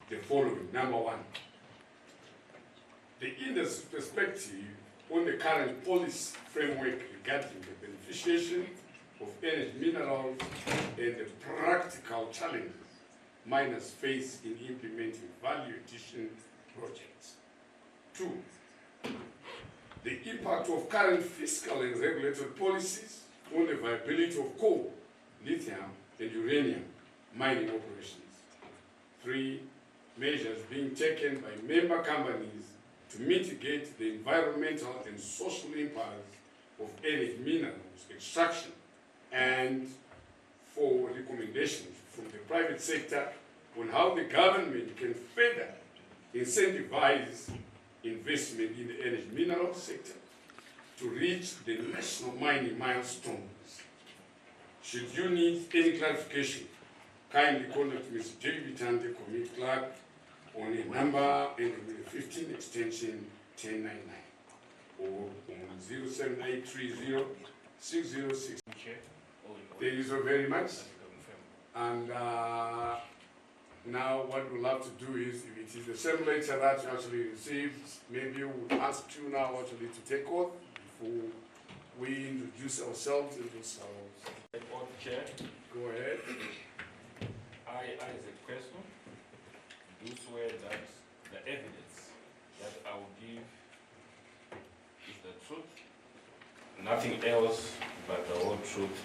the following. Number one, the industry perspective on the current policy framework regarding the beneficiation of energy minerals and the practical challenges miners face in implementing value addition projects. Two, the impact of current fiscal and regulatory policies on the viability of coal, lithium, and uranium mining operations. Three, measures being taken by member companies to mitigate the environmental and social impacts of energy minerals extraction, and four, recommendations from the private sector on how the government can further incentivize investment in the energy mineral sector to reach the national mining milestones. Should you need any clarification, kindly contact Mr. J.B. Tante, Committee Clerk, on a number ending with 15 extension 1099 or on 07830 606. Thank you so very much. And now what we'll have to do is, if it is the same letter that you actually received, maybe we'll ask you now actually to take oath before we introduce ourselves. Chair. Go ahead. I, as a person, do swear that the evidence that I will give is the truth, nothing else but the whole truth.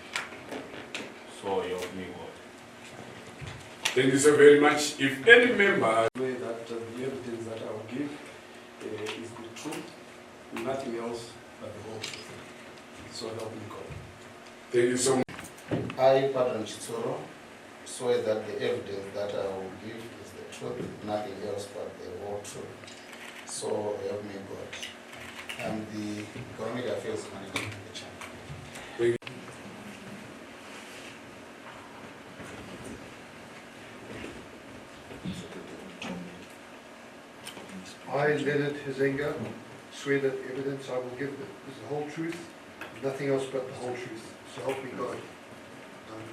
So help me God. Thank you so very much. If any member way that the evidence that I will give is the truth, nothing else but the whole truth. So help me God. Thank you so much. I, Padre Chitsoro, swear that the evidence that I will give is the truth, nothing else but the whole truth. So help me God. I'm the Economic Affairs Manager in the Chamber. Thank you. I, Leonard Hizenga, swear that the evidence I will give is the whole truth, nothing else but the whole truth. So help me God. I'm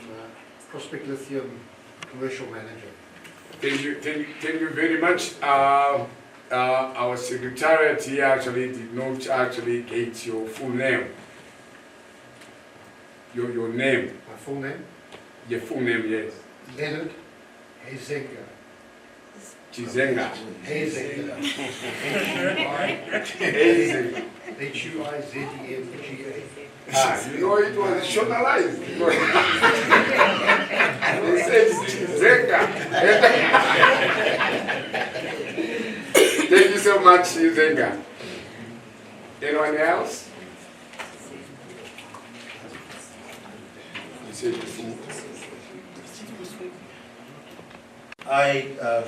Prospect Lithium Commercial Manager. Thank you very much. Our secretariat here actually did not actually get your full name. Your name. My full name? Your full name, yes. Leonard Hizenga. Chizenga. Hizenga. Hazen. Huizemga. You know it was nationalized. They said Chizenga. Thank you so much, Chizenga. Anyone else? You said before. I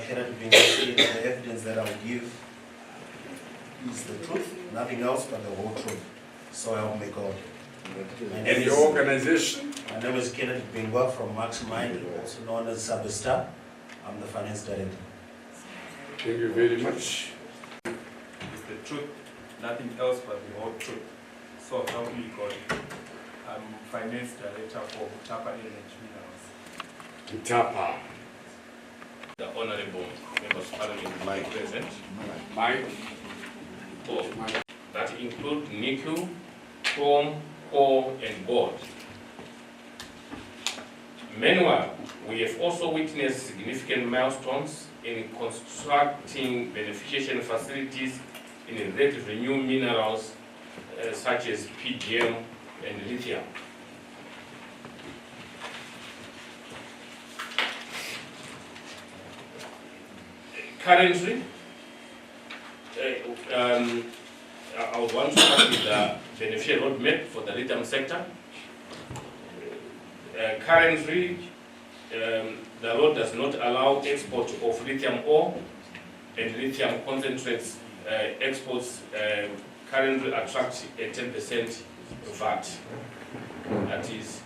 cannot bring the evidence that I will give is the truth, nothing else but the whole truth. So help me God. And your organization? My name is Kenneth Bingwa from Max Mind, also known as Substar. I'm the finance director. Thank you very much. It's the truth, nothing else but the whole truth. So help me God. I'm finance director for Utapa Energy Minerals. Utapa. The Honorable Members of Parliament, Mike present. Mike. That include nickel, chrome, ore, and gold. Meanwhile, we have also witnessed significant milestones in constructing beneficiation facilities in relatively new minerals such as PGM and lithium. Currently, I would want to start with the beneficial roadmap for the lithium sector. Currently, the road does not allow export of lithium ore, and lithium concentrates exports currently attract a 10% VAT. That is,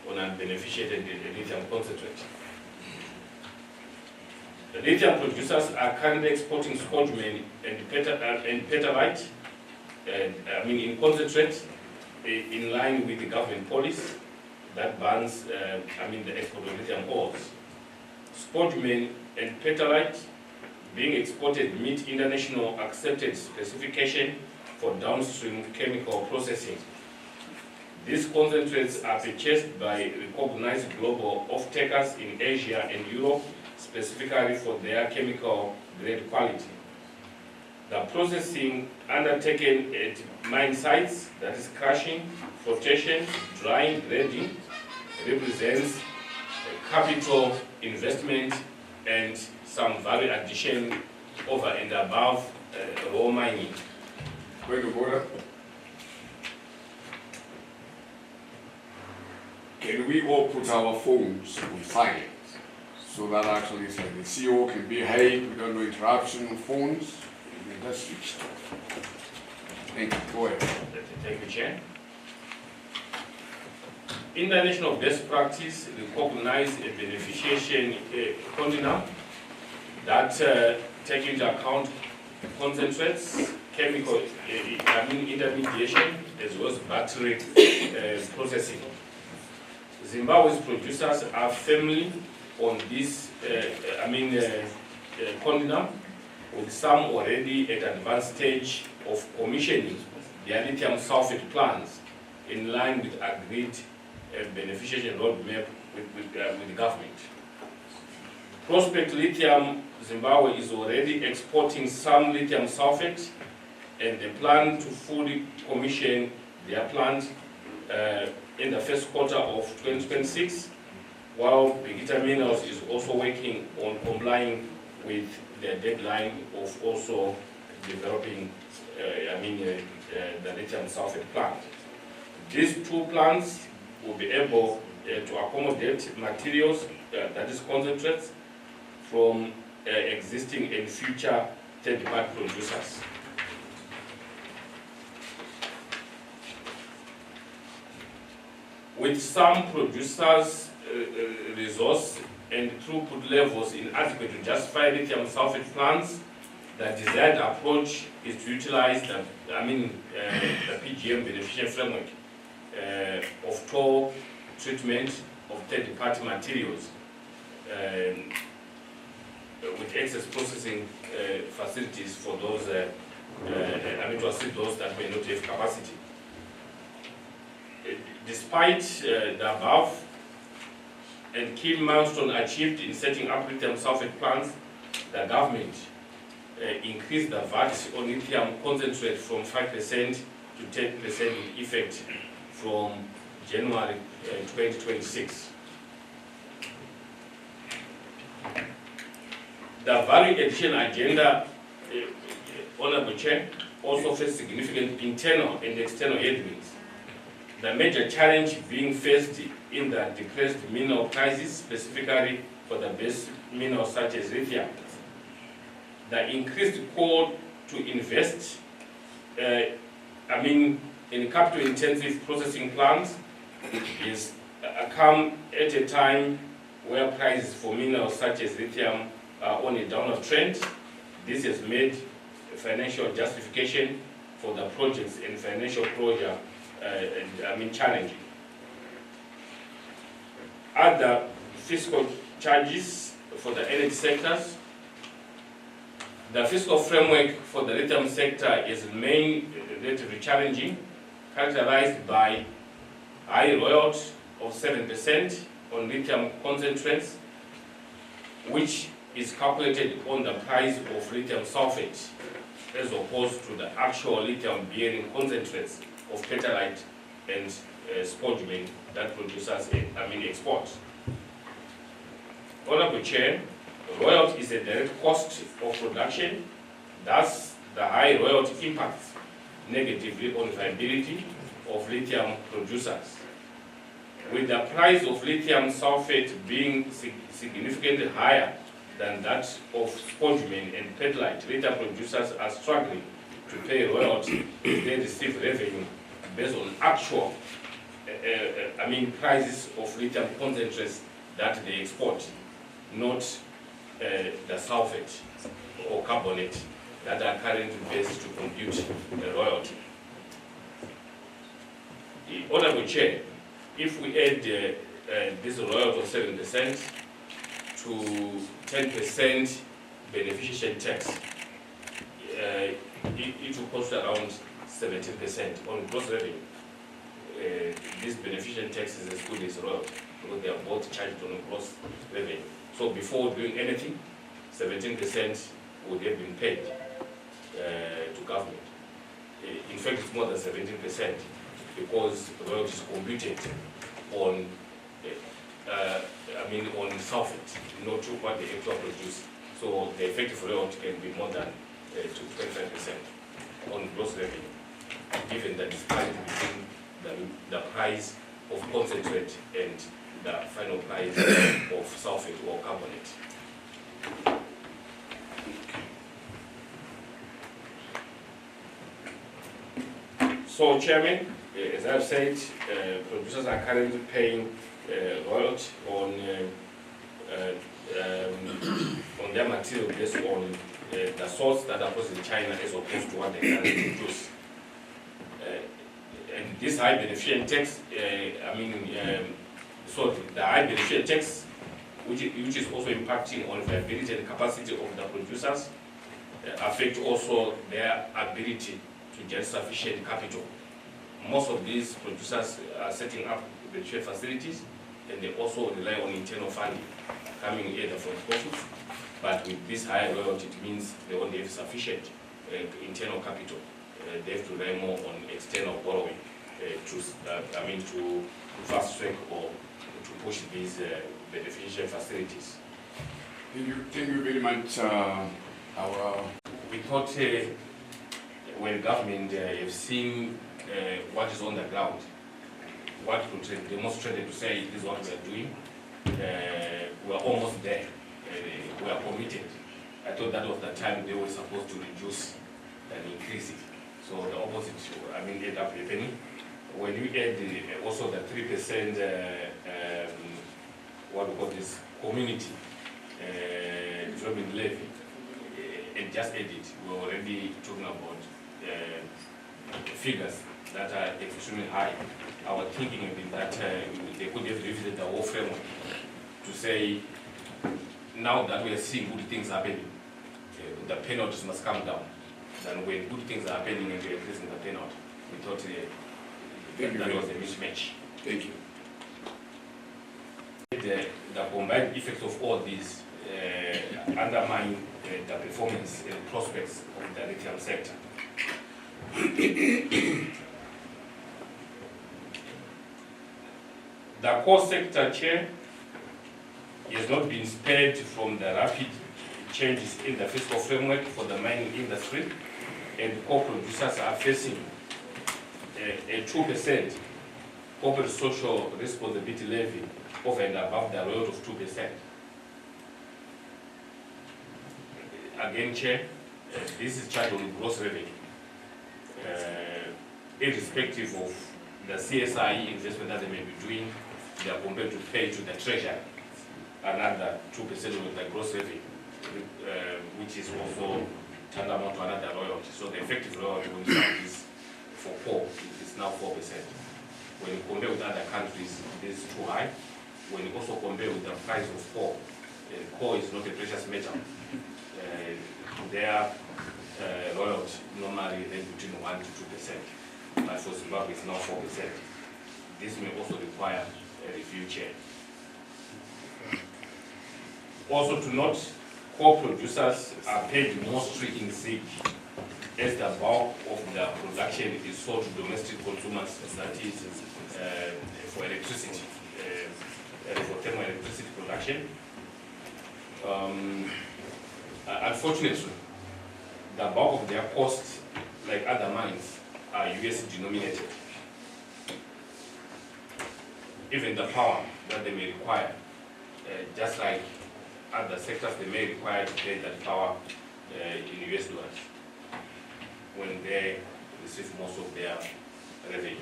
on unbeneficiated lithium concentrate. The lithium producers are currently exporting spodumene and petalite, in concentrate, in line with the government policy that bans, the export of lithium ores. spodumene and petalite being exported meet international accepted specification for downstream chemical processing. These concentrates are purchased by recognized global off-takers in Asia and Europe, specifically for their chemical grade quality. The processing undertaken at mine sites, that is crushing, flotation, drying, grading, represents a capital investment and some value addition over and above raw mining. Point of order. Can we all put our phones on silent so that actually so the CEO can be, hey, we don't know interruption on phones, and then just switch off. Thank you. Go ahead. Thank you, Chair. International best practice recognize a beneficiation continuum that take into account concentrates, chemical, intermediation, as well as battery processing. Zimbabwe's producers are firmly on this continuum, with some already at advanced stage of commissioning their lithium sulfate plants in line with agreed beneficiation roadmap with the government. Prospect Lithium Zimbabwe is already exporting some lithium sulfate, and they plan to fully commission their plant in the first quarter of 2026, while Bigita Minerals is also working on complying with the deadline of also developing the lithium sulfate plant. These two plants will be able to accommodate materials, that is concentrates, from existing and future third-party producers. With some producers' resource and throughput levels inadequate to justify lithium sulfate plants, the desired approach is to utilize the PGM beneficiation framework of toll treatment of third-party materials with excess processing facilities for those, to assist those that may not have capacity. Despite the above and key milestone achieved in setting up lithium sulfate plants, the government increased the VAT on lithium concentrate from 5% to 10% with effect from January 2026. The value addition agenda, Honorable Chair, also faces significant internal and external headwinds. The major challenge being faced in the depressed mineral prices, specifically for the base minerals such as lithium. The increased call to invest in capital-intensive processing plants is come at a time where prices for minerals such as lithium are on a downward trend. This has made financial justification for the projects and financial closure challenging. Other fiscal charges for the energy sectors. The fiscal framework for the lithium sector is remain relatively challenging, characterized by high royalty of 7% on lithium concentrates, which is calculated on the price of lithium sulfate, as opposed to the actual lithium-bearing concentrates of petalite and spodumene that producers export. Honorable Chair, royalty is a direct cost of production, thus the high royalty impacts negatively on viability of lithium producers. With the price of lithium sulfate being significantly higher than that of spodumene and petalite, lithium producers are struggling to pay royalty if they receive revenue based on actual prices of lithium concentrates that they export, not the sulfate or carbonate that are currently based to compute the royalty. Honorable Chair, if we add this royalty of 7% to 10% beneficiation tax, it will cost around 17% on gross revenue. This beneficiation tax is as good as royalty because they are both charged on gross revenue. So before doing anything, 17% would have been paid to government. In fact, it's more than 17% because royalty is computed on, on sulfate, not to what they actually produce. So the effective royalty can be more than to 25% on gross revenue, given the disparity between the price of concentrate and the final price of sulfate or carbonate. So, Chairman, as I've said, producers are currently paying royalty on their material based on the source that are produced in China as opposed to what they currently produce. And this high beneficiation tax, so the high beneficiation tax, which is also impacting on viability and capacity of the producers, affect also their ability to generate sufficient capital. Most of these producers are setting up the trade facilities, and they also rely on internal funding coming either from profits, but with this higher royalty, it means they only have sufficient internal capital. They have to rely more on external borrowing to fast track or to push these beneficial facilities. Thank you very much. We thought when government have seen what is on the ground, what could demonstrate to say this is what we are doing, we are almost there. We are committed. I thought that was the time they were supposed to reduce and increase it. So the opposite, ended up happening. When you add also the 3%, what we call this community development levy, and just add it, we're already talking about figures that are extremely high. Our thinking has been that they could have revisited the whole framework to say, now that we are seeing good things happening, the penalties must come down. Then when good things are happening and we are increasing the penalty, we thought that was a mismatch. Thank you. The combined effects of all these undermine the performance and prospects of the lithium sector. The core sector, Chair, has not been spared from the rapid changes in the fiscal framework for the mining industry, and core producers are facing a 2% corporate social responsibility levy over and above the royalty of 2%. Again, Chair, this is charged on gross revenue. Irrespective of the CSIE investment that they may be doing, they are compelled to pay to the treasury another 2% of the gross revenue, which is also tantamount to another royalty. So the effective royalty when you start this for coal is now 4%. When you compare with other countries, this is too high. When you also compare with the price of coal is not a precious metal. Their royalty normally range between 1 to 2%, but for Zimbabwe it's now 4%. This may also require a review, Chair. Also to note, coal producers are paid mostly in zinc, as the bulk of the production is sold to domestic consumers, that is for electricity, for thermal electricity production. Unfortunately, the bulk of their costs, like other mines, are US denominated. Even the power that they may require, just like other sectors, they may require to pay that power in US dollars when they receive most of their revenue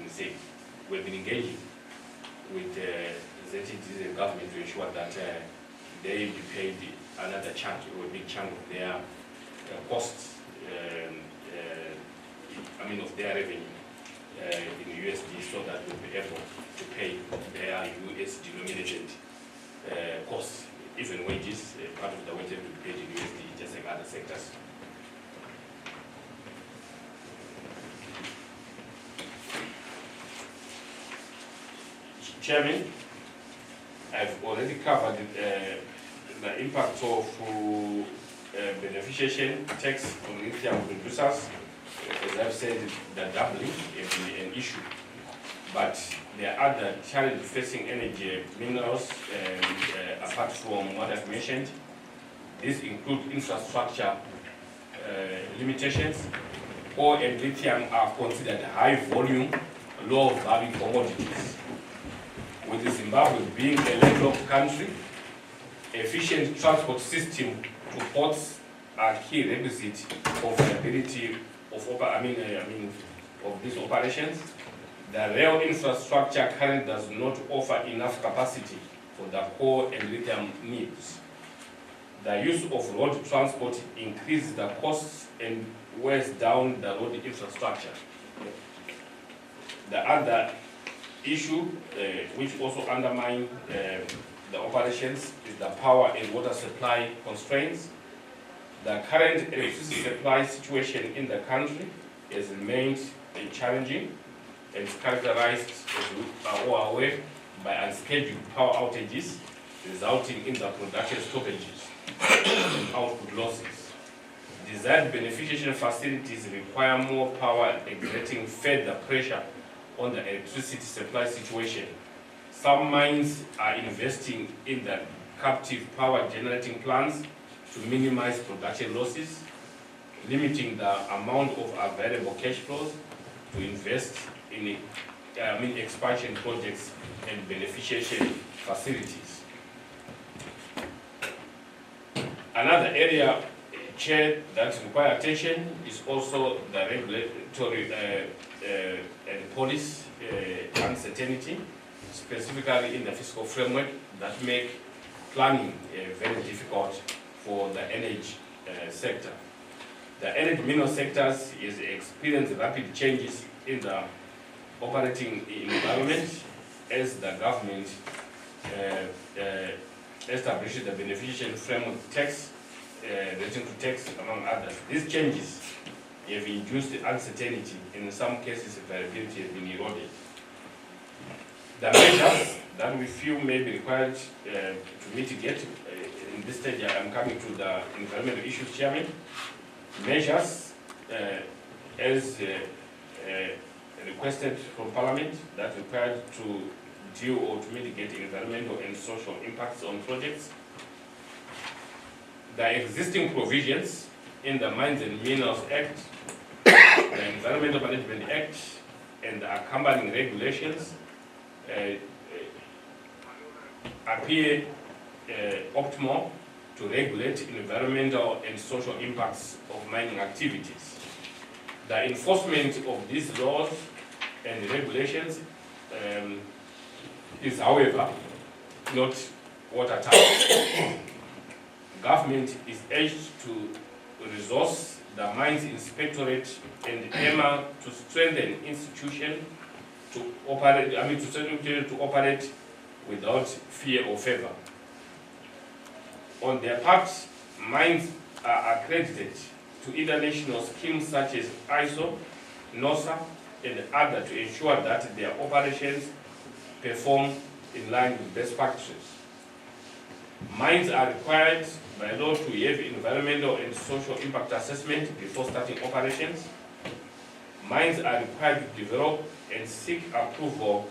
in zinc. We've been engaging with ZTDs and government to ensure that they be paid another chunk, or a big chunk of their costs, of their revenue in USD, so that we'll be able to pay their US denominated costs even wages, part of the wages will be paid in USD, just like other sectors. Chairman, I've already covered the impact of beneficiation tax on lithium producers. As I've said, the doubling is an issue. But there are other challenges facing energy minerals, apart from what I've mentioned. These include infrastructure limitations. Ore and lithium are considered high volume, low value commodities. With Zimbabwe being a landlocked country, efficient transport system to ports are key requisite of the ability of these operations. The rail infrastructure currently does not offer enough capacity for the core and lithium needs. The use of road transport increases the costs and wears down the road infrastructure. The other issue, which also undermine the operations, is the power and water supply constraints. The current electricity supply situation in the country has remained challenging and is characterized, as we are all aware, by unscheduled power outages, resulting in the production stoppages and output losses. Desired beneficiation facilities require more power, exerting further pressure on the electricity supply situation. Some mines are investing in the captive power generating plants to minimize production losses, limiting the amount of available cash flows to invest in expansion projects and beneficiation facilities. Another area, Chair, that requires attention is also the regulatory and policy uncertainty, specifically in the fiscal framework, that make planning very difficult for the energy sector. The energy mineral sectors is experiencing rapid changes in the operating environment as the government establishes the beneficiation framework tax, relating to tax, among others. These changes have induced uncertainty. In some cases, variability has been eroded. The measures that we feel may be required to mitigate, in this stage I am coming to the environmental issues, Chairman. Measures as requested from Parliament that required to deal or to mitigate environmental and social impacts on projects. The existing provisions in the Mines and Minerals Act, the Environmental Management Act, and the accompanying regulations appear optimal to regulate environmental and social impacts of mining activities. The enforcement of these laws and regulations is, however, not watertight. Government is urged to resource the Mines Inspectorate and EMA to strengthen institution to operate without fear or favor. On their part, mines are accredited to international schemes such as ISO, NOSA, and others to ensure that their operations perform in line with best practices. Mines are required by law to have environmental and social impact assessment before starting operations. Mines are required to develop and seek approval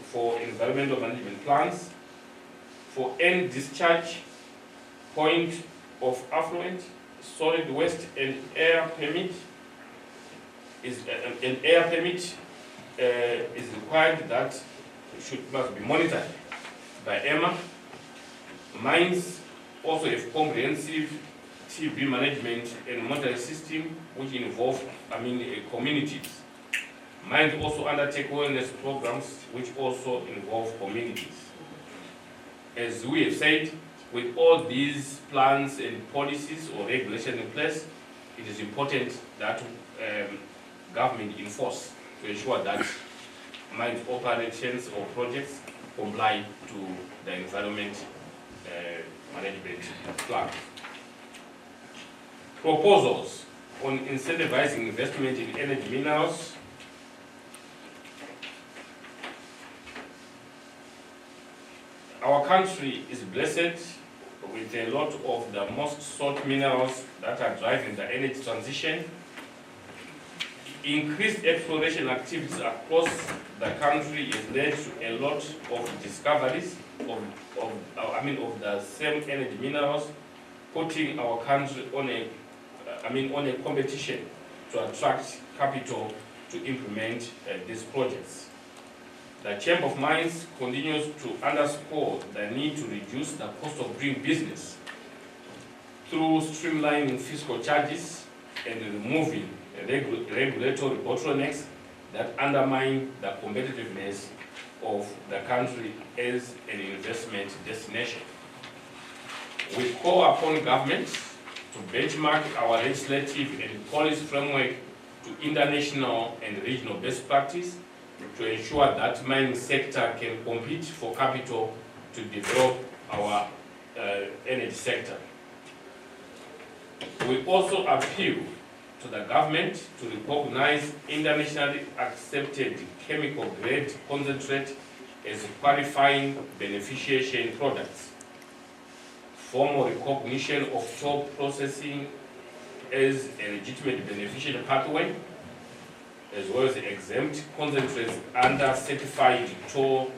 for environmental management plans, for end discharge, point of affluent, solid waste, and air permit is required that must be monitored by EMA. Mines also have comprehensive TB management and monitoring system which involve communities. Mines also undertake wellness programs which also involve communities. As we have said, with all these plans and policies or regulations in place, it is important that government enforce to ensure that mine operations or projects comply to the environment management plan. Proposals on incentivizing investment in energy minerals. Our country is blessed with a lot of the most sought minerals that are driving the energy transition. Increased exploration activities across the country is led to a lot of discoveries of the same energy minerals, putting our country on a competition to attract capital to implement these projects. The Chamber of Mines continues to underscore the need to reduce the cost of doing business through streamlining fiscal charges and removing regulatory bottlenecks that undermine the competitiveness of the country as an investment destination. We call upon governments to benchmark our legislative and policy framework to international and regional best practice to ensure that mining sector can compete for capital to develop our energy sector. We also appeal to the government to recognize internationally accepted chemical grade concentrate as qualifying beneficiation products. Formal recognition of toll processing as a legitimate beneficiation pathway, as well as exempt concentrates under certified toll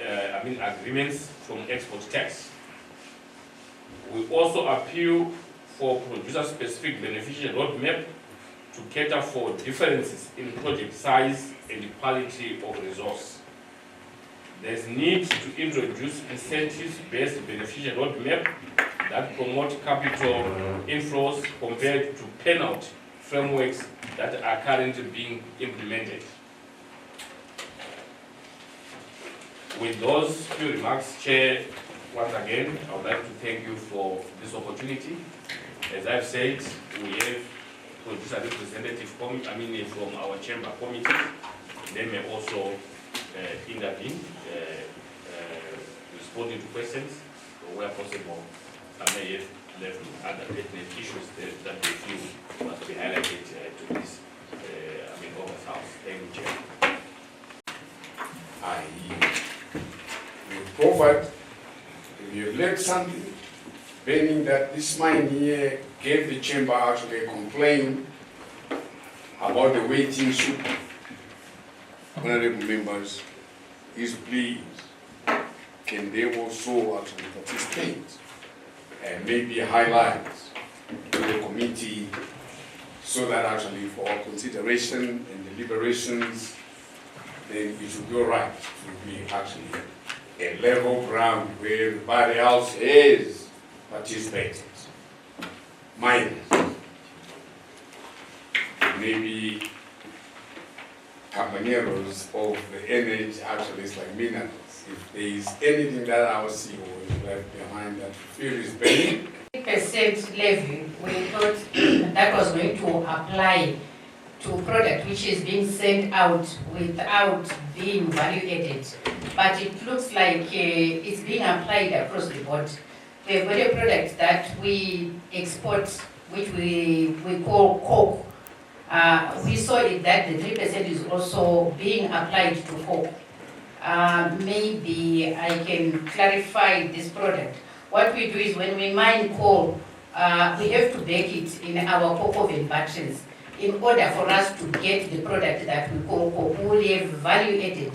agreements from export tax. We also appeal for producer-specific beneficiation roadmap to cater for differences in project size and quality of resource. There's need to introduce incentives-based beneficiation roadmap that promote capital inflows compared to penalty frameworks that are currently being implemented. With those few remarks, Chair, once again, I would like to thank you for this opportunity. As I've said, we have producer representative from our chamber committee. They may also intervene, responding to questions where possible. I may have left other pertinent issues that they feel must be highlighted to this August House. Thank you, Chair. We provide, we have led something, meaning that this mine here gave the chamber actually a complaint about the way things should be. Honorable members, is please, can they also actually participate and maybe highlight to the committee so that actually for our consideration and deliberations, then it should go right. It should be actually a level ground where everybody else is participating. Miners, maybe companeros of the energy actually is like minerals. If there is anything that our CEO is left behind that you feel is beneath 3% levy, we thought that was going to apply to product which is being sent out without being value added. But it looks like it's being applied across the board. We have got a product that we export, which we call coke. We saw it that the 3% is also being applied to coke. Maybe I can clarify this product. What we do is when we mine coal, we have to bake it in our coke oven batteries in order for us to get the product that we call coke. We will have value added.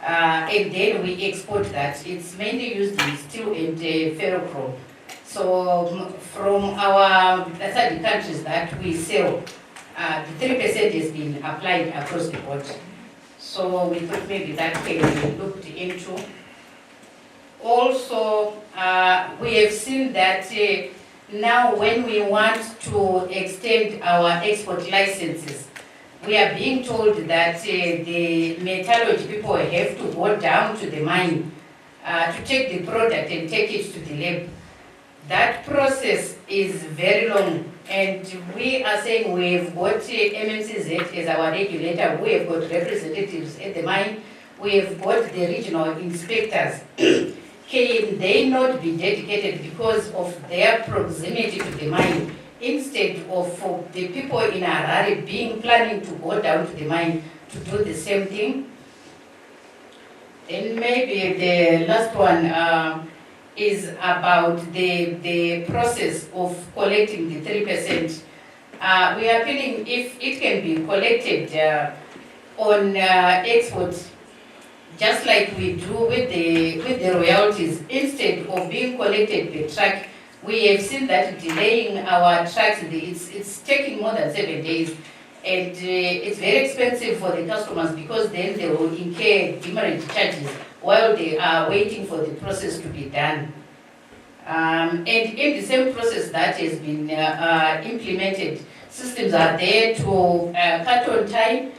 And then we export that. It's mainly used in steel and ferrochrome. So from our third countries that we sell, the 3% has been applied across the board. So we thought maybe that can be looked into. Also, we have seen that now when we want to extend our export licenses, we are being told that the metallurgy people have to go down to the mine to take the product and take it to the lab. That process is very long, and we are saying we've got MMCZ as our regulator, we have got representatives at the mine, we have got the regional inspectors. can they not be dedicated because of their proximity to the mine, instead of for the people in Harare planning to go down to the mine to do the same thing? Then maybe the last one is about the process of collecting the 3%. We are feeling if it can be collected on exports, just like we do with the royalties, instead of being collected per truck. We have seen that delaying our trucks, it's taking more than 7 days. And it's very expensive for the customers because then they will incur demurrage charges while they are waiting for the process to be done. And in the same process that has been implemented, systems are there to cut on time.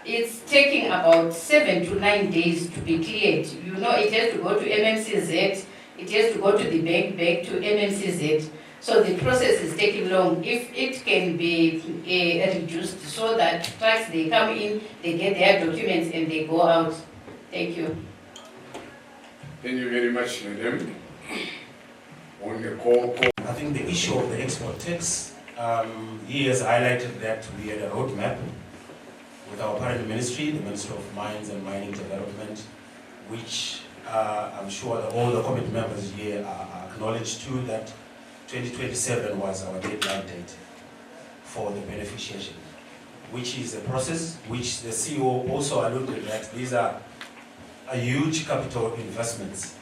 It's taking about 7 to 9 days to be cleared. You know, it has to go to MMCZ, it has to go to the bank, back to MMCZ. So the process is taking long. If it can be reduced so that trucks, they come in, they get their documents and they go out. Thank you. Thank you very much, madam. On the call. I think the issue of the export tax, he has highlighted that we had a roadmap with our parent ministry, the Ministry of Mines and Mining Development, which I'm sure that all the committee members here are acknowledged to, that 2027 was our deadline date for the beneficiation, which is a process which the CEO also alluded that these are a huge capital investments.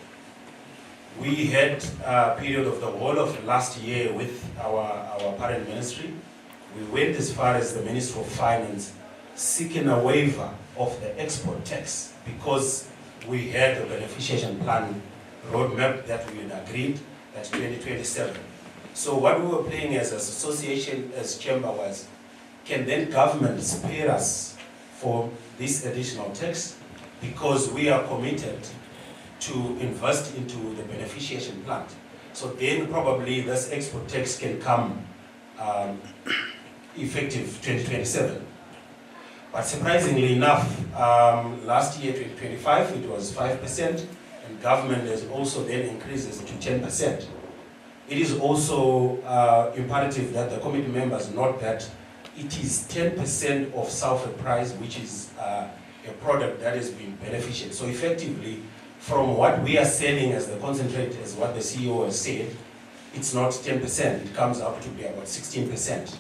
We had a period of the whole of last year with our parent ministry. We went as far as the Ministry of Finance seeking a waiver of the export tax because we had a beneficiation plan roadmap that we had agreed that 2027. So what we were playing as an association, as chamber, was, can then government spare us for this additional tax because we are committed to invest into the beneficiation plant. So then probably this export tax can come effective 2027. But surprisingly enough, last year, 2025, it was 5%, and government has also then increased it to 10%. It is also imperative that the committee members note that it is 10% of sulfur price, which is a product that has been beneficial. So effectively, from what we are selling as the concentrate, as what the CEO has said, it's not 10%, it comes up to be about 16%.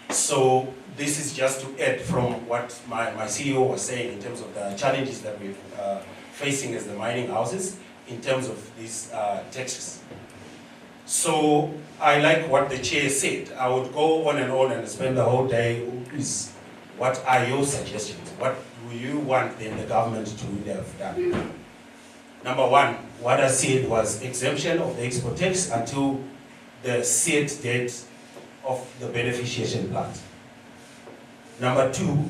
So this is just to add from what my CEO was saying in terms of the challenges that we're facing as the mining houses in terms of these taxes. So I like what the chair said. I would go on and spend the whole day. Is what are your suggestions? What do you want then the government to have done? Number one, what I said was exemption of the export tax until the set date of the beneficiation plant. Number two,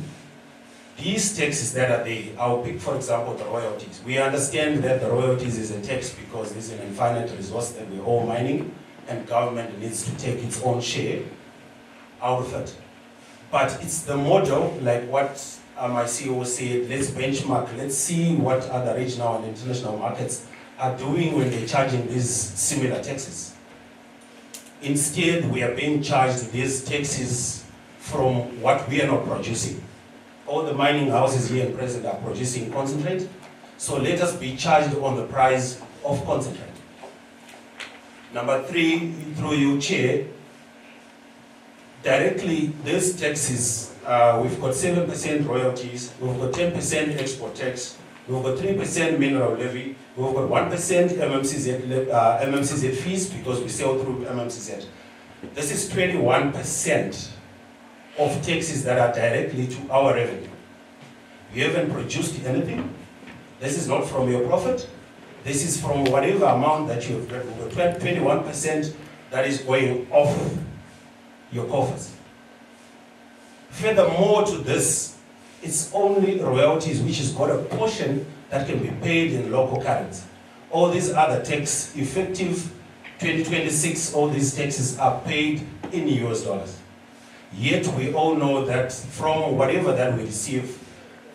these taxes that are there, I'll pick for example the royalties. We understand that the royalties is a tax because this is an infinite resource that we're all mining and government needs to take its own share out of it. But it's the model, like what my CEO said, let's benchmark, let's see what other regional and international markets are doing when they're charging these similar taxes. Instead, we are being charged these taxes from what we are not producing. All the mining houses here in present are producing concentrate, so let us be charged on the price of concentrate. Number three, through you, Chair, directly these taxes, we've got 7% royalties, we've got 10% export tax, we've got 3% mineral levy, we've got 1% MMCZ fees because we sell through MMCZ. This is 21% of taxes that are directly to our revenue. You haven't produced anything. This is not from your profit. This is from whatever amount that you've got, 21% that is going off your coffers. Furthermore to this, it's only royalties which has got a portion that can be paid in local currency. All these other tax, effective 2026, all these taxes are paid in US dollars. Yet we all know that from whatever that we receive,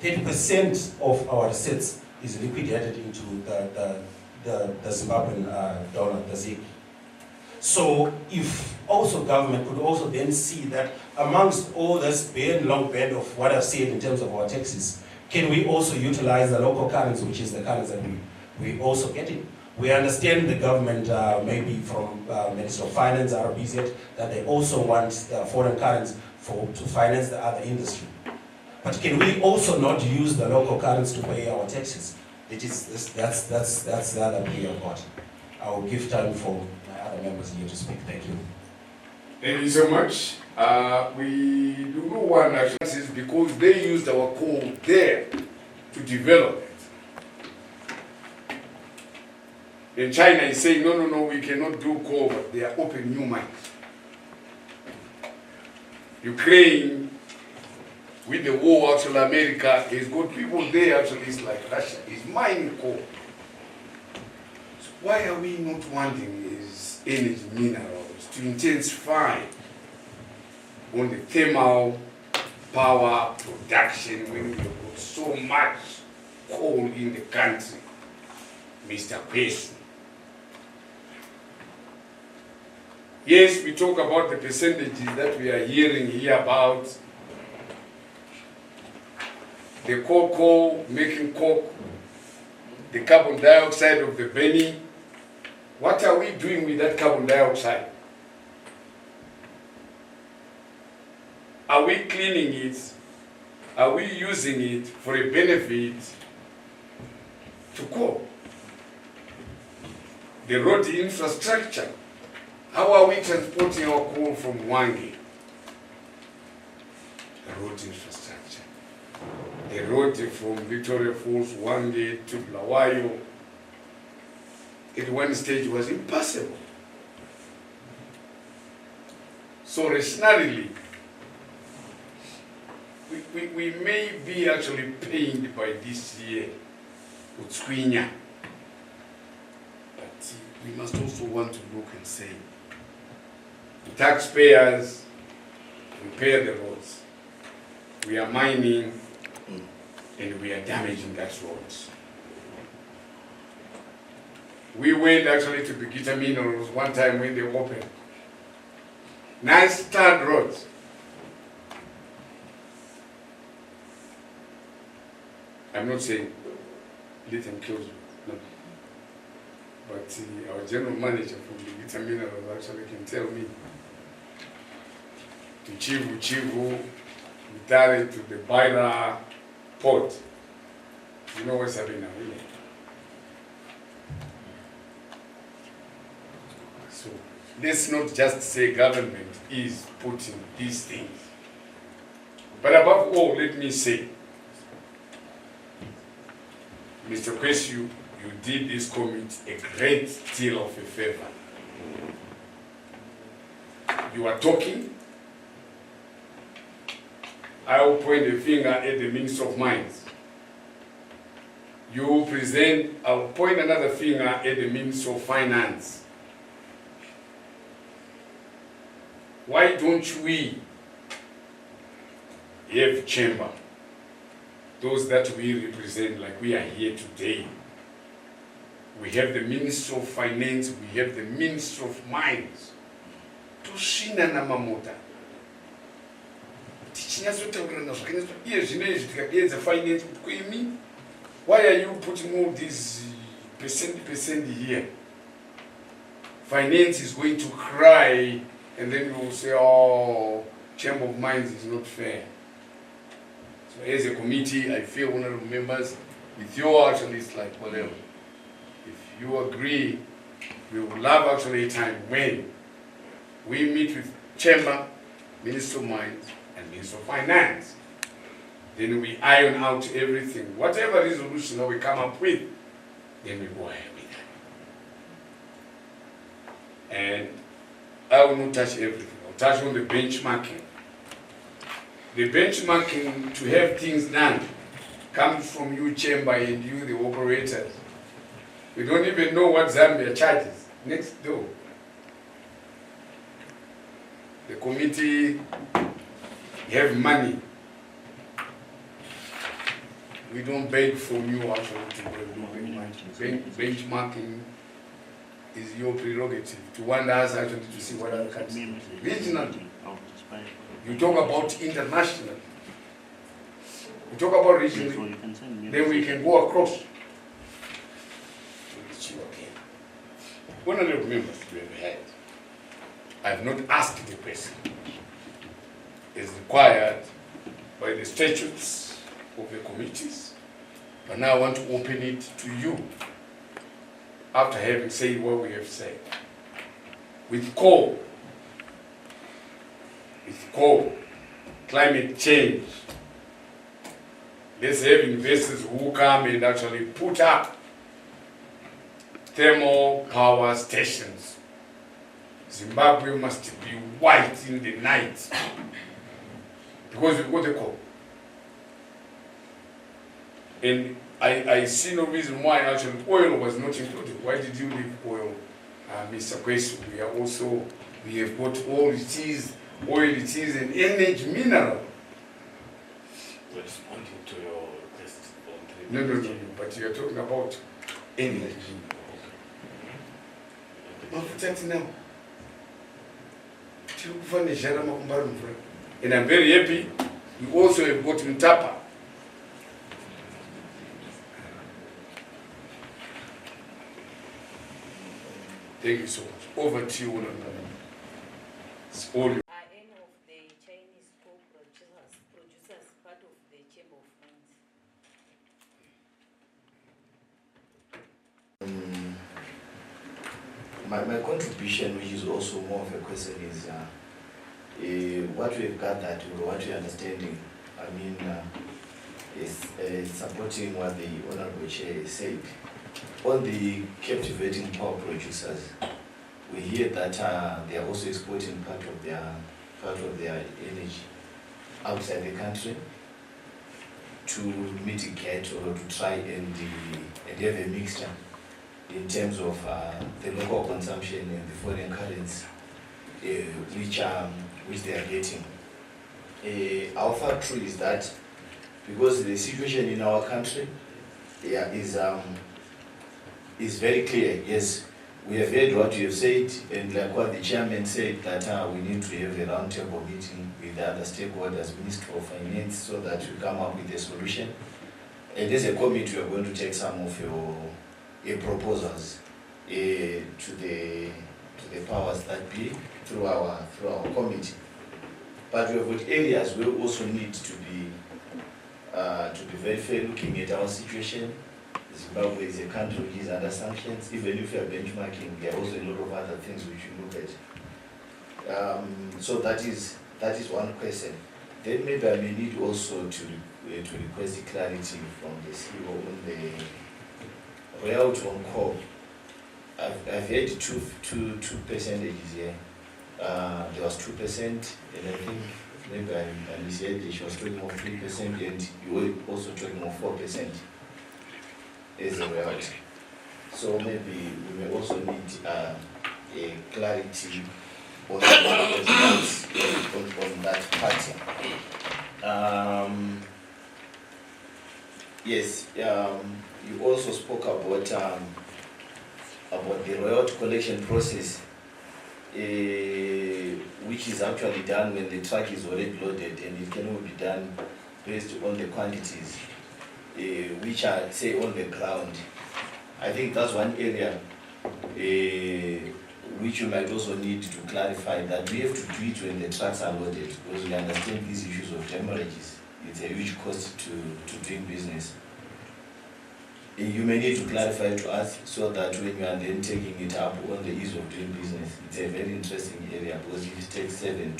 30% of our receipts is liquidated into the Zimbabwean dollar, the ZiG. So if also government could also then see that amongst all this long band of what I've said in terms of our taxes, can we also utilize the local currency, which is the currency that we also get it? We understand the government, maybe from Minister of Finance, RBZ, that they also want the foreign currency to finance the other industry. But can we also not use the local currency to pay our taxes? That's the other plea I've got. I will give time for my other members here to speak. Thank you. Thank you so much. We do not want actions because they used our coal there to develop it. And China is saying, no, we cannot do coal, but they are opening new mines. Ukraine, with the war, actually America, has got people there, actually, it's like Russia, is mining coal. So why are we not wanting is energy minerals to intensify on the thermal power production when we've got so much coal in the country, Mr. Person? Yes, we talk about the percentages that we are hearing here about the cocoa, making coke, the carbon dioxide of the burning. What are we doing with that carbon dioxide? Are we cleaning it? Are we using it for a benefit to coal? The road infrastructure. How are we transporting our coal from Wangi? The road infrastructure. The road from Victoria Falls, Wangi to Blawayo, at one stage was impossible. So rationally, we may be actually pained by this year, Utswinya. But we must also want to look and say, taxpayers repair the roads. We are mining and we are damaging that roads. We went actually to Bigita Minerals one time when they opened. Nice tarred roads. I'm not saying lithium kills you, no. But our general manager from Bigita Minerals actually can tell me to Chivu, Mutare to the Baira port. You know what's happening now, really? So let's not just say government is putting these things. But above all, let me say, Mr. Kwesu, you did this committee a great deal of a favor. You are talking. I will point a finger at the Minister of Mines. You present, I will point another finger at the Minister of Finance. Why don't we have chamber? Those that we represent, like we are here today. We have the Minister of Finance, we have the Minister of Mines. Tushina na mamota. Finance, why are you putting all these percent here? Finance is going to cry, and then you will say, oh, Chamber of Mines is not fair. So as a committee, I feel honorable members, with your actually it's like whatever. If you agree, we would love actually a time when we meet with Chamber, Minister of Mines, and Minister of Finance. Then we iron out everything. Whatever resolution that we come up with, then we go ahead with that. And I will not touch everything. I'll touch on the benchmarking. The benchmarking to have things done comes from you, Chamber, and you, the operators. We don't even know what Zambia charges next door. The committee have money. We don't beg from you actually to do benchmarking is your prerogative. To want us actually to see what other countries do. Regionally, you talk about international. You talk about regionally, then we can go across. Honorable members we have had, I have not asked the question. It's required by the statutes of the committees, but now I want to open it to you after having said what we have said. With coal, climate change, let's have investors who come and actually put up thermal power stations. Zimbabwe must be white in the night because we've got the coal. And I see no reason why actually oil was not included. Why did you leave oil, Mr. Kwesu? We have got all it is, oil it is, an energy mineral. Responding to your request. No, but you're talking about energy. And I'm very happy we also have got Mtapa. Thank you so much. Over to you, it's all you. Are any of the Chinese coal producers part of the Chamber of Mines? My contribution, which is also more of a question, is what we've gathered or what we're understanding, is supporting what the Honorable Chair said. On the captivating power producers, we hear that they are also exporting part of their energy outside the country to mitigate or to try and have a mixture in terms of the local consumption and the foreign currency which they are getting. Our thought true is that because the situation in our country is very clear. Yes, we have heard what you have said, and like what the chairman said, that we need to have a roundtable meeting with the other stakeholders, Ministry of Finance, so that we come up with a solution. And as a committee, we are going to take some of your proposals to the powers that be through our committee. But we have got areas we also need to be very fair looking at our situation. Zimbabwe is a country which is under sanctions. Even if you are benchmarking, there are also a lot of other things which you look at. So that is one question. Then maybe I may need also to request clarity from the CEO on the royalty on coal. I've heard two percentages here. There was 2%, and I think maybe I misheard. She was talking of 3%, and you were also talking of 4%. Is a reality. So maybe we may also need a clarity on that party. Yes, you also spoke about the royalty collection process, which is actually done when the truck is already loaded, and it cannot be done based on the quantities which are, say, on the ground. I think that's one area which you might also need to clarify, that we have to do it when the trucks are loaded, because we understand these issues of damages. It's a huge cost to doing business. You may need to clarify to us so that when you are then taking it up on the ease of doing business, it's a very interesting area, because it takes 7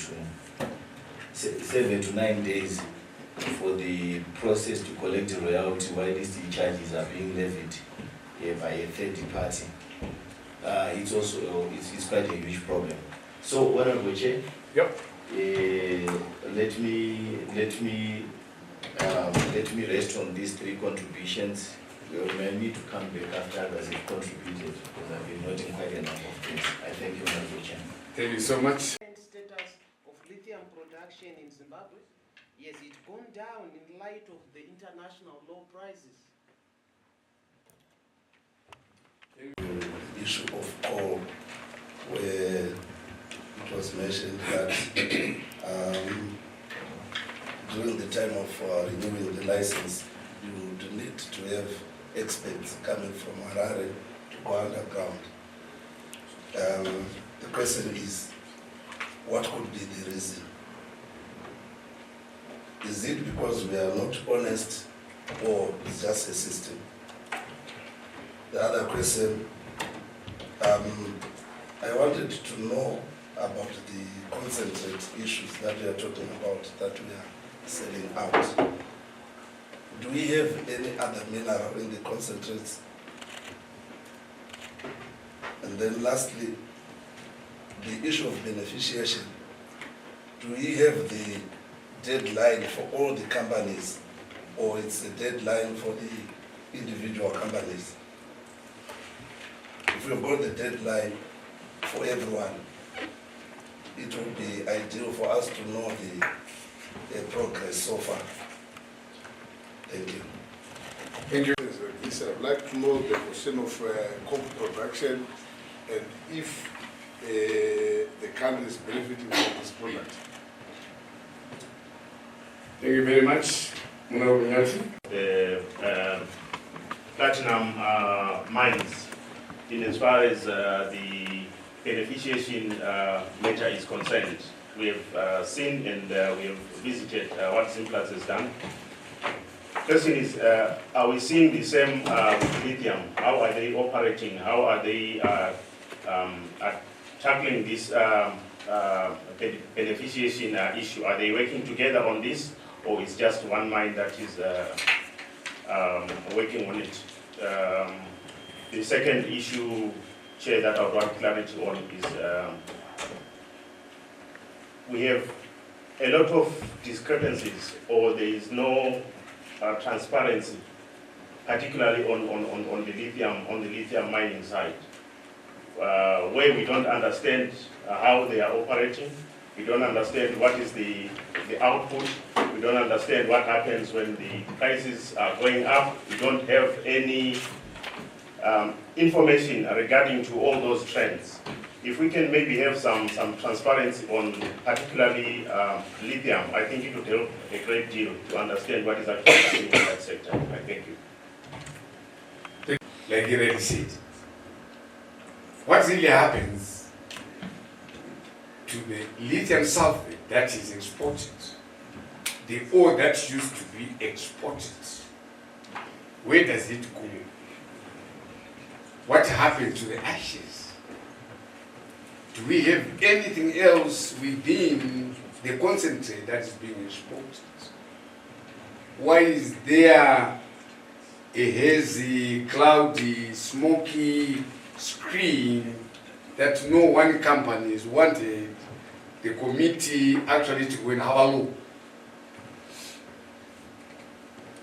to 9 days for the process to collect the royalty while these charges are being levied by a third party. It's also it's quite a huge problem. So, Honorable Chair, yep. Let me rest on these three contributions. We may need to come back after others have contributed, because I've been noting quite a number of things. I thank you, Honorable Chair. Thank you so much. Status of lithium production in Zimbabwe. has it gone down in light of the international low prices? Issue of coal, where it was mentioned that during the time of renewing the license, you would need to have experts coming from Harare to go underground. The question is, what could be the reason? Is it because we are not honest, or it's just a system? The other question, I wanted to know about the concentrate issues that we are talking about, that we are selling out. Do we have any other mineral in the concentrates? And then lastly, the issue of beneficiation. Do we have the deadline for all the companies, or it's a deadline for the individual companies? If we've got the deadline for everyone, it would be ideal for us to know the progress so far. Thank you. Thank you. I'd like to know the question of cocoa production and if the country is benefiting from this product. Thank you very much. The platinum mines, in as far as the beneficiation matter is concerned, we have seen and we have visited what Zimplats has done. Question is, are we seeing the same lithium? How are they operating? How are they tackling this beneficiation issue? Are they working together on this, or it's just one mine that is working on it? The second issue, Chair, that I would want clarity on is we have a lot of discrepancies, or there is no transparency, particularly on the lithium mining side, where we don't understand how they are operating. We don't understand what is the output. We don't understand what happens when the prices are going up. We don't have any information regarding to all those trends. If we can maybe have some transparency on particularly lithium, I think it would help a great deal to understand what is actually happening in that sector. I thank you. Like you already said, what really happens to the lithium sulfate that is exported, the ore that used to be exported, where does it go? What happened to the ashes? Do we have anything else within the concentrate that is being exported? Why is there a hazy, cloudy, smoky screen that no one company has wanted the committee actually to go and have a look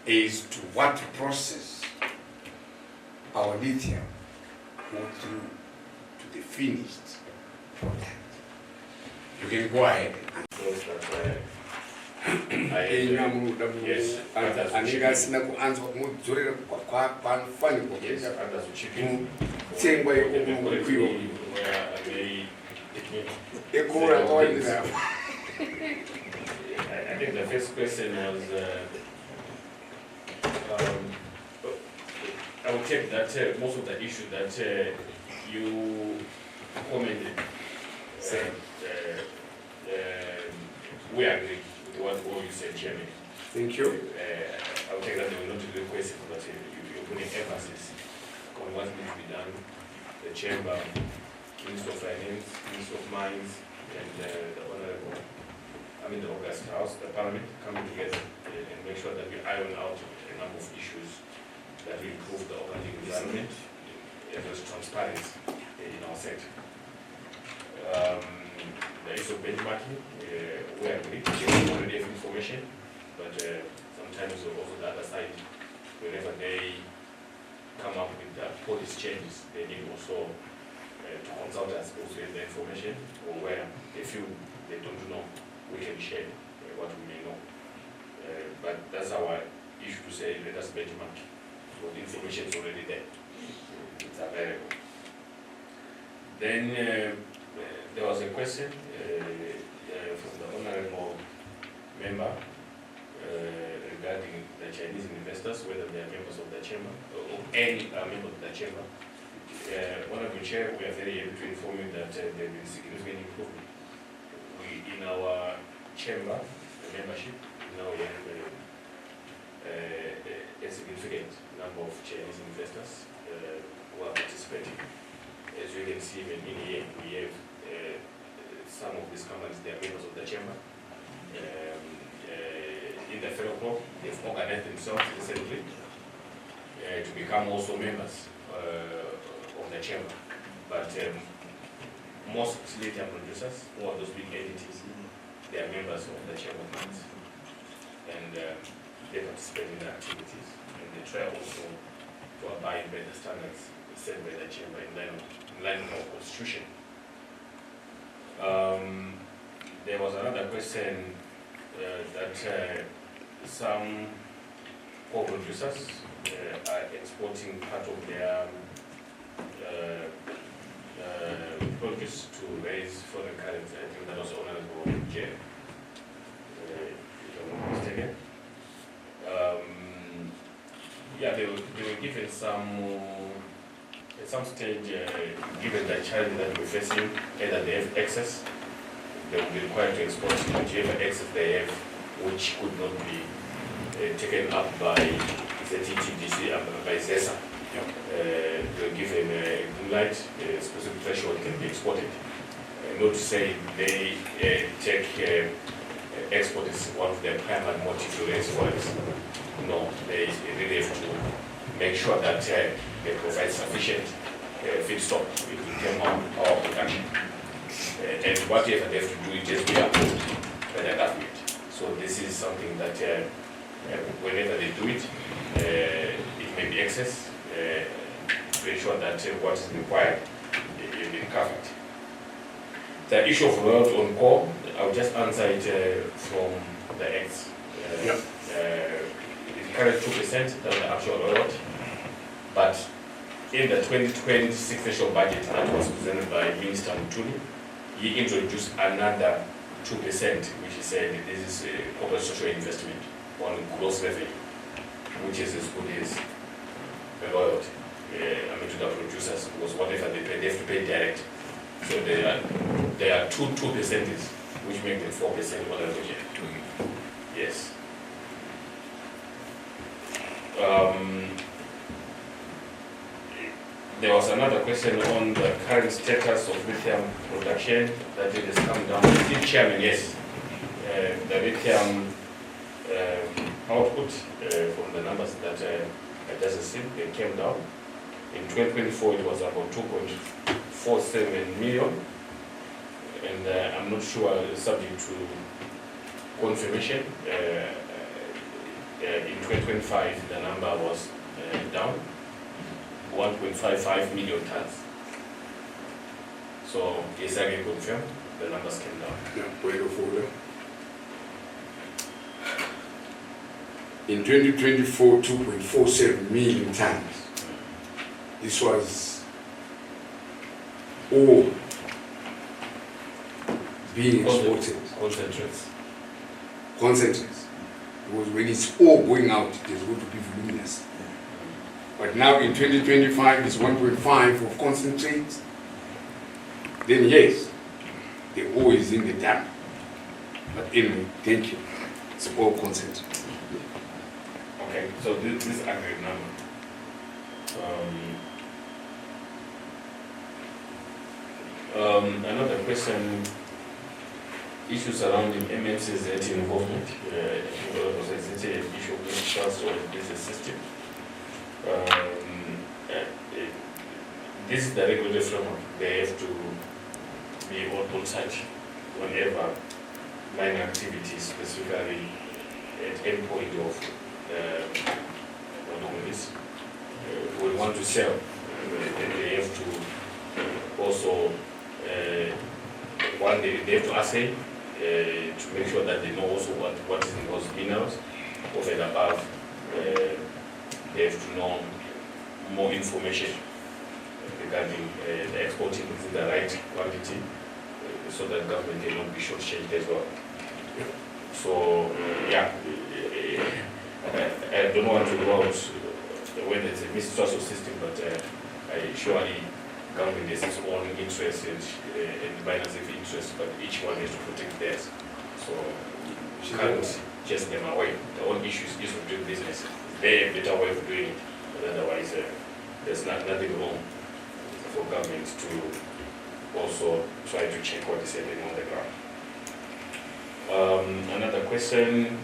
as to what process our lithium go through to the finished product? You can go ahead. Yes, Andigasina kuanzwa kumudzorera kwanofanirwa kutsengwa ikokwiwa ekora kawandira. I think the first question was, I would take that most of the issue that you commented, we agree with what you said, Chairman. Thank you. I would take that not to the question, but you're putting emphasis on what needs to be done. The Chamber, Minister of Finance, Minister of Mines, and the Honorable, the August House, the Parliament, coming together and make sure that we iron out a number of issues that will improve the organic environment as well as transparency in our sector. The issue of benchmarking, we agree, we already have information, but sometimes also the other side, whenever they come up with policy changes, they need also to consult us also with the information, or where they feel they don't know, we can share what we may know. but that's our issue to say, let us benchmark. So the information is already there. It's available. Then there was a question from the honorable member regarding the Chinese investors, whether they are members of the chamber, or any member of the chamber. Honorable Chair, we are very happy to inform you that there has been significant improvement. In our chamber, the membership, now we have a significant number of Chinese investors who are participating. As you can see, even in here, we have some of these companies, they are members of the chamber. In the fellow club, they've organized themselves recently to become also members of the chamber. But most lithium producers, or those big entities, they are members of the chamber funds. And they participate in the activities. And they try also to abide by the standards set by the chamber in line with our constitution. There was another question that some coal producers are exporting part of their produce to raise foreign currency. I think that was honorable Chair, if I'm not mistaken. Yeah, they were given some, at some stage, given the challenge that we're facing, either they have excess, they will be required to export whichever excess they have, which could not be taken up by the TTDC, by ZESA. They were given a green light, a specific threshold can be exported. Not to say they take export is one of their primary motives to raise forex. No, they really have to make sure that they provide sufficient feedstock in terms of power production. And whatever they have to do, it just be approved by the government. So this is something that whenever they do it, it may be excess to ensure that what is required is being covered. The issue of royalty on coal, I'll just answer it from the Acts. It's currently 2%, that's the actual royalty. But in the 2026 special budget that was presented by Minister Mutuli, he introduced another 2%, which he said this is a corporate social investment on gross revenue, which is as good as the royalty. To the producers, because whatever they pay, they have to pay direct. So there are two percentages, which make them 4% on the budget. Yes. There was another question on the current status of lithium production, that it has come down. The chairman, yes. The lithium output from the numbers that I just received, they came down. In 2024, it was about 2.47 million, and I'm not sure, subject to confirmation. In 2025, the number was down 1.55 million tons. So, yes, I can confirm the numbers came down. Yeah, point of order. In 2024, 2.47 million tons. This was all being exported. Concentrates. Concentrates. Because when it's all going out, it is going to be voluminous. But now in 2025, it's 1.5 of concentrate. Then yes, the ore is in the dam. But anyway, thank you. It's all concentrate. Okay, so this aggregate number. Another question, issues surrounding MMCZ involvement. It's an issue of trust or business system. This is the regulatory framework. They have to be on site whenever mining activities, specifically at any point of we want to sell. They have to also they have to assay to make sure that they know also what is in those minerals, over and above, they have to know more information regarding the exporting within the right quantity, so that government cannot be shortchanged as well. So, yeah, I don't want to go out whether it's a mistrust of system, but surely government has its own interests and balance of interests, but each one has to protect theirs. So you can't chase them away. The own issue is of doing business. They have a better way of doing it, but otherwise there's nothing wrong for government to also try to check what is happening on the ground. Another question.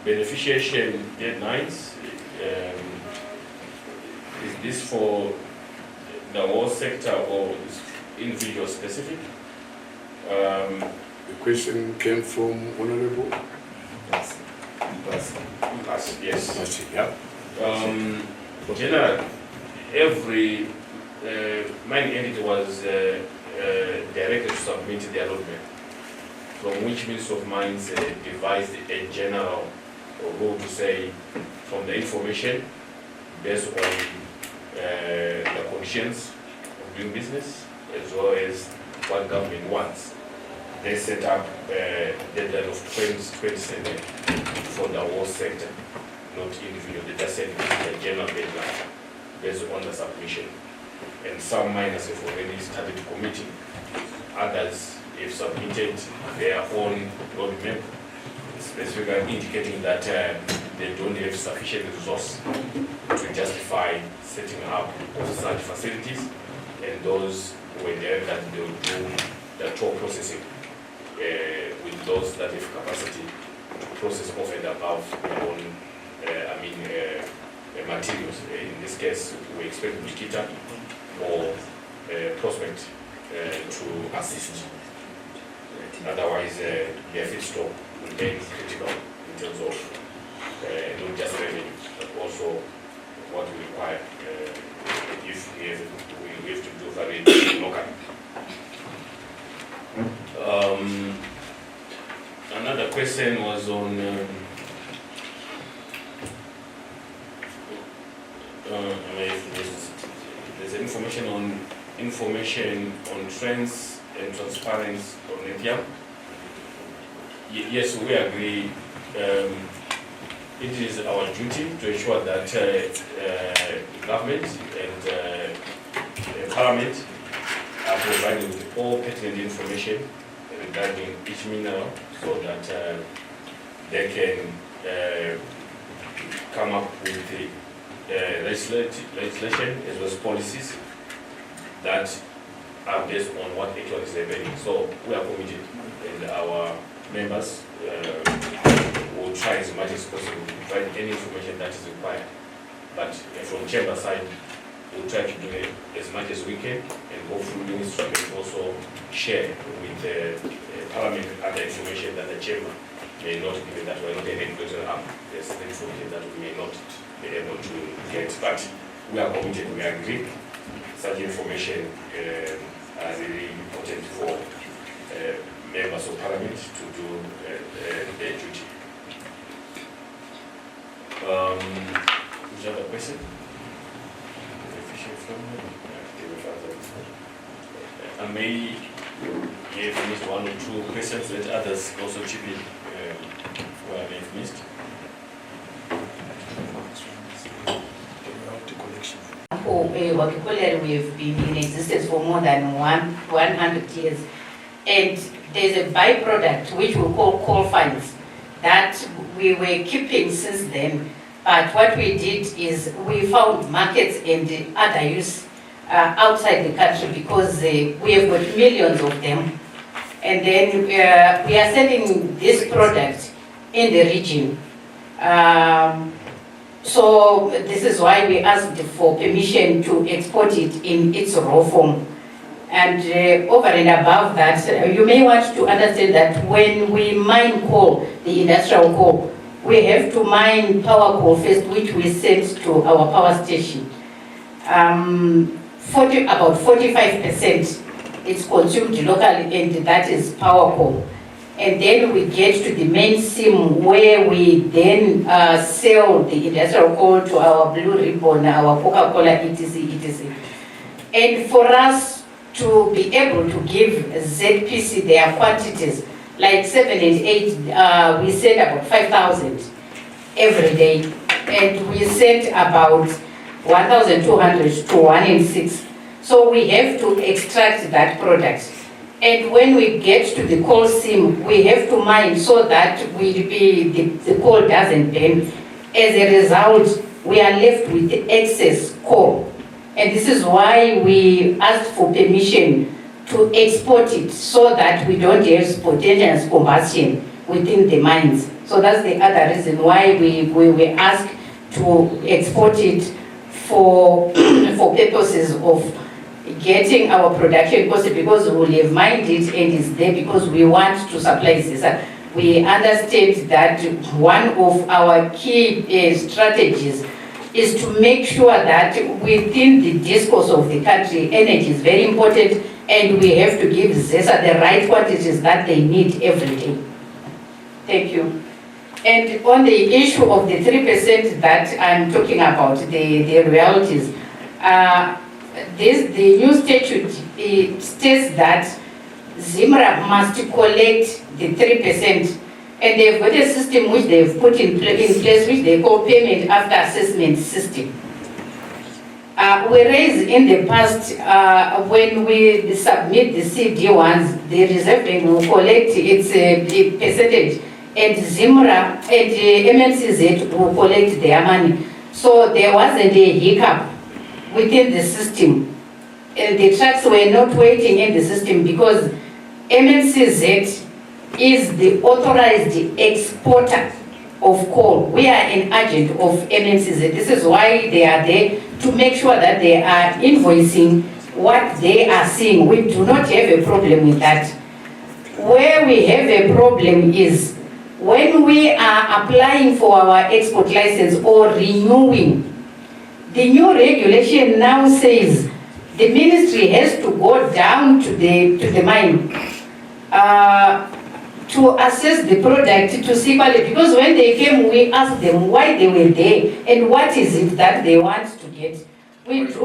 Beneficiation deadlines. Is this for the whole sector or is individual specific? The question came from Honorable? Yes. Yeah. General, every mining entity was directed to submit their roadmap, from which Minister of Mines devised a general rule to say, from the information based on the conditions of doing business as well as what government wants. They set up a deadline of 2027 for the whole sector, not individual. They just said a general deadline based on the submission. And some miners have already started committing. Others have submitted their own roadmap, specifically indicating that they don't have sufficient resource to justify setting up of such facilities, and those were there that they will do the toll processing with those that have capacity to process over and above their own materials. In this case, we expect Nikita or Prospect to assist. Otherwise, their feedstock will be critical in terms of not just revenue, but also what we require if we have to do very local. Another question was on there's information on trends and transparency on lithium. Yes, we agree. It is our duty to ensure that government and Parliament are provided with all pertinent information regarding each mineral, so that they can come up with the legislation as well as policies that are based on what actually is happening. So we are committed, and our members will try as much as possible to provide any information that is required. But from chamber side, we'll try to do it as much as we can, and hopefully the ministry can also share with the Parliament other information that the chamber may not be, that we're not able to up. There's information that we may not be able to get, but we are committed, we agree. Such information are really important for members of Parliament to do their duty. Which other question? I may have missed one or two questions, let others also chip in where I may have missed. We have been in existence for more than 100 years, and there's a byproduct which we call coal fines that we were keeping since then. But what we did is we found markets and other use outside the country, because we have got millions of them, and then we are selling this product in the region. So this is why we asked for permission to export it in its raw form. And over and above that, you may want to understand that when we mine coal, the industrial coal, we have to mine power coal first, which we send to our power station. About 45% it's consumed locally, and that is power coal. And then we get to the main seam where we then sell the industrial coal to our Blue Ribbon, our Coca-Cola, etc., etc. And for us to be able to give ZPC their quantities, like 7 and 8, we send about 5,000 every day. And we sent about 1,200 to 1 in 6. So we have to extract that product. And when we get to the coal seam, we have to mine so that the coal doesn't burn. As a result, we are left with excess coal. And this is why we asked for permission to export it so that we don't have spontaneous combustion within the mines. So that's the other reason why we asked to export it for, for purposes of getting our production cost, because we will have mined it and it's there because we want to supply this. We understand that one of our key strategies is to make sure that within the discourse of the country, energy is very important, and we have to give ZESA the right quantities that they need every day. Thank you. And on the issue of the 3% that I'm talking about, the royalties, the new statute states that ZIMRA must collect the 3%, and they've got a system which they've put in place which they call payment after assessment system. Whereas in the past, when we submit the CD1s, the Reserve Bank will collect its percentage, and ZIMRA and MNCZ will collect their money. So there wasn't a hiccup within the system. The trucks were not waiting in the system because MNCZ is the authorized exporter of coal. We are an agent of MNCZ. This is why they are there, to make sure that they are invoicing what they are seeing. We do not have a problem with that. Where we have a problem is when we are applying for our export license or renewing. The new regulation now says the ministry has to go down to the mine to assess the product to see quality. Because when they came, we asked them why they were there and what is it that they want to get. Which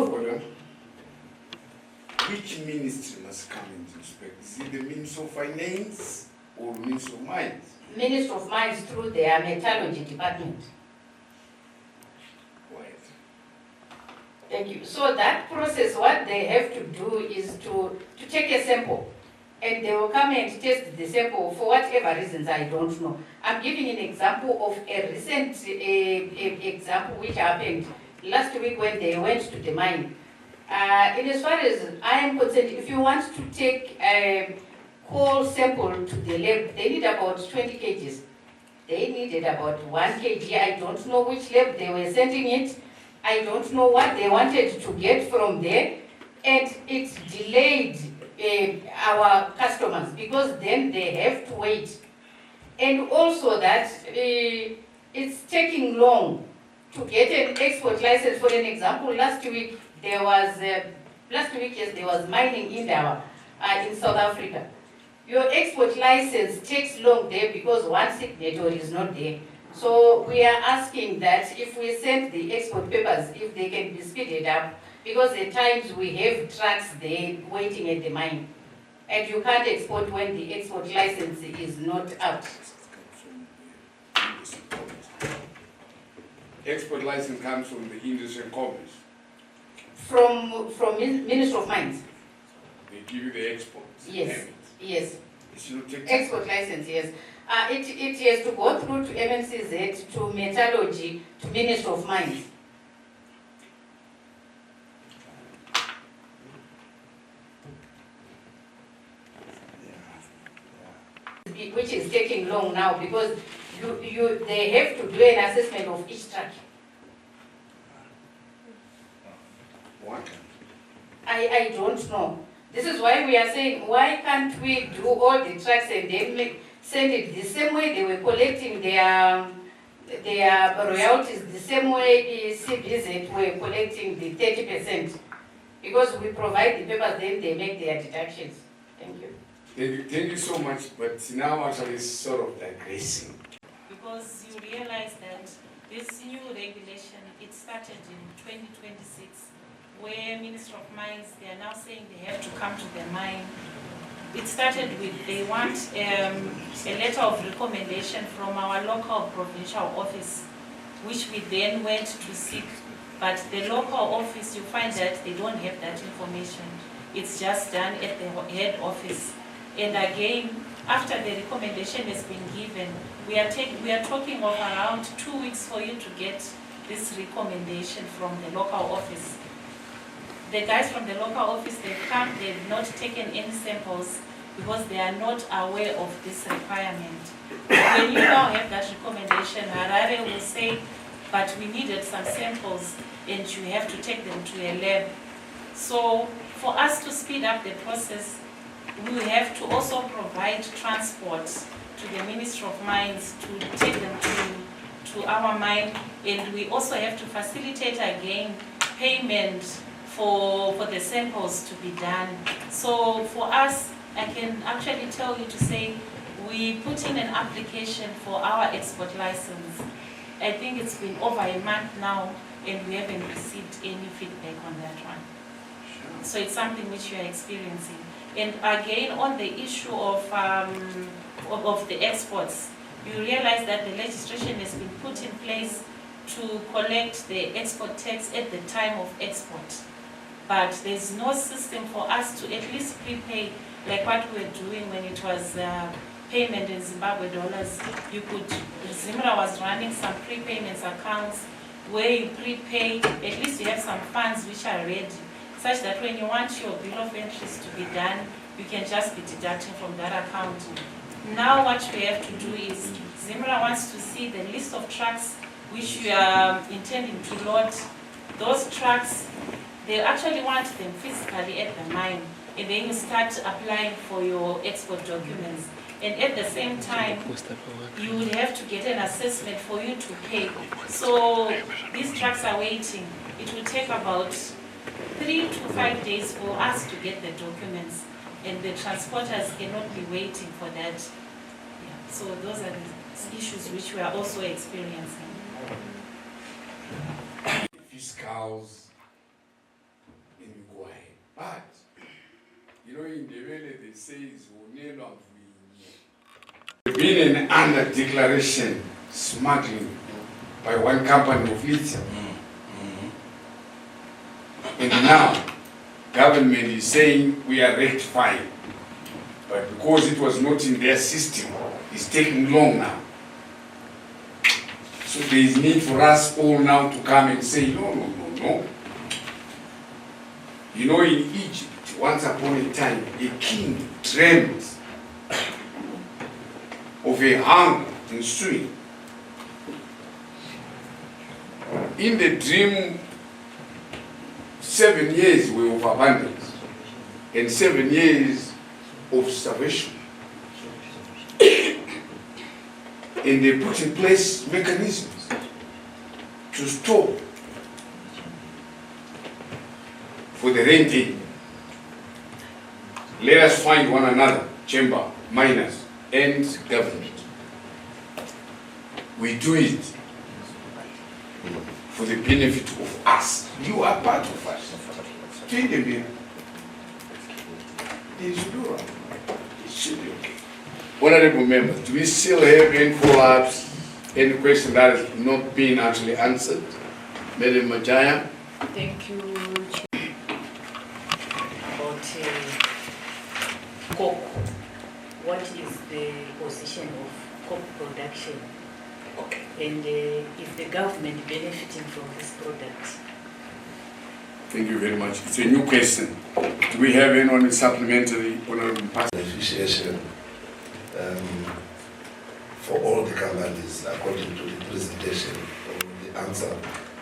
ministry must come into inspect? Is it the Ministry of Finance or Ministry of Mines? Ministry of Mines through their metallurgy department. Thank you. So that process, what they have to do is to take a sample, and they will come and test the sample for whatever reasons, I don't know. I'm giving an example of a recent example which happened last week when they went to the mine. And as far as I am concerned, if you want to take a coal sample to the lab, they need about 20 kgs. They needed about 1 kg. I don't know which lab they were sending it. I don't know what they wanted to get from there, and it delayed our customers because then they have to wait. And also that it's taking long to get an export license. For an example, last week there was mining in in South Africa. Your export license takes long there because one signatory is not there. So we are asking that if we send the export papers, if they can be speeded up, because at times we have trucks there waiting at the mine, and you can't export when the export license is not out. Export license comes from the Industry and Commerce. From Ministry of Mines. They give you the export. Yes, yes. Export license, yes. It has to go through to MNCZ, to Metallurgy, to Ministry of Mines. Which is taking long now because they have to do an assessment of each truck. What? I don't know. This is why we are saying, why can't we do all the trucks and then send it the same way they were collecting their royalties, the same way CBZ were collecting the 30%. because we provide the papers, then they make their deductions. Thank you. Thank you so much, but now actually it's sort of digressing. Because you realize that this new regulation, it started in 2026, where Minister of Mines, they are now saying they have to come to the mine. It started with, they want a letter of recommendation from our local provincial office, which we then went to seek. But the local office, you find that they don't have that information. It's just done at the head office. And again, after the recommendation has been given, we are talking of around 2 weeks for you to get this recommendation from the local office. The guys from the local office, they've come, they've not taken any samples because they are not aware of this requirement. When you now have that recommendation, Harare will say, but we needed some samples and you have to take them to a lab. So for us to speed up the process, we will have to also provide transport to the Ministry of Mines to take them to our mine, and we also have to facilitate again payment for the samples to be done. So for us, I can actually tell you to say we put in an application for our export license. I think it's been over a month now and we haven't received any feedback on that one. So it's something which we are experiencing. And again, on the issue of the exports, you realize that the legislation has been put in place to collect the export tax at the time of export. But there's no system for us to at least prepay like what we were doing when it was payment in Zimbabwe dollars. You could, Zimra was running some prepayments accounts where you prepay, at least you have some funds which are ready, such that when you want your bill of entries to be done, you can just be deducting from that account. Now what we have to do is, Zimra wants to see the list of trucks which you are intending to load. Those trucks, they actually want them physically at the mine, and then you start applying for your export documents. And at the same time, you will have to get an assessment for you to pay. So these trucks are waiting. It will take about 3 to 5 days for us to get the documents, and the transporters cannot be waiting for that. Yeah. So those are the issues which we are also experiencing. Fiscals in Uruguay. But, you know, in the way they say it's been an under-declaration smuggling by one company of lithium. And now, government is saying we are rectifying. But because it was not in their system, it's taking long now. So there is need for us all now to come and say, no, no, no, no. You know, in Egypt, once upon a time, a king dreamed of a hunger ensuing. In the dream, 7 years were of abundance and 7 years of starvation. And they put in place mechanisms to stop for the renting. Let us find one another, chamber, miners, and government. We do it for the benefit of us. You are part of us. They should be right. It should be okay. Honorable members, do we still have any follow-ups, any question that has not been actually answered? Madam Majaya? Thank you, Chair. About coke, what is the position of coke production? Okay. And is the government benefiting from this product? Thank you very much. It's a new question. Do we have anyone supplementary, Honorable Pastor? Beneficiation for all the companies, according to the presentation, the answer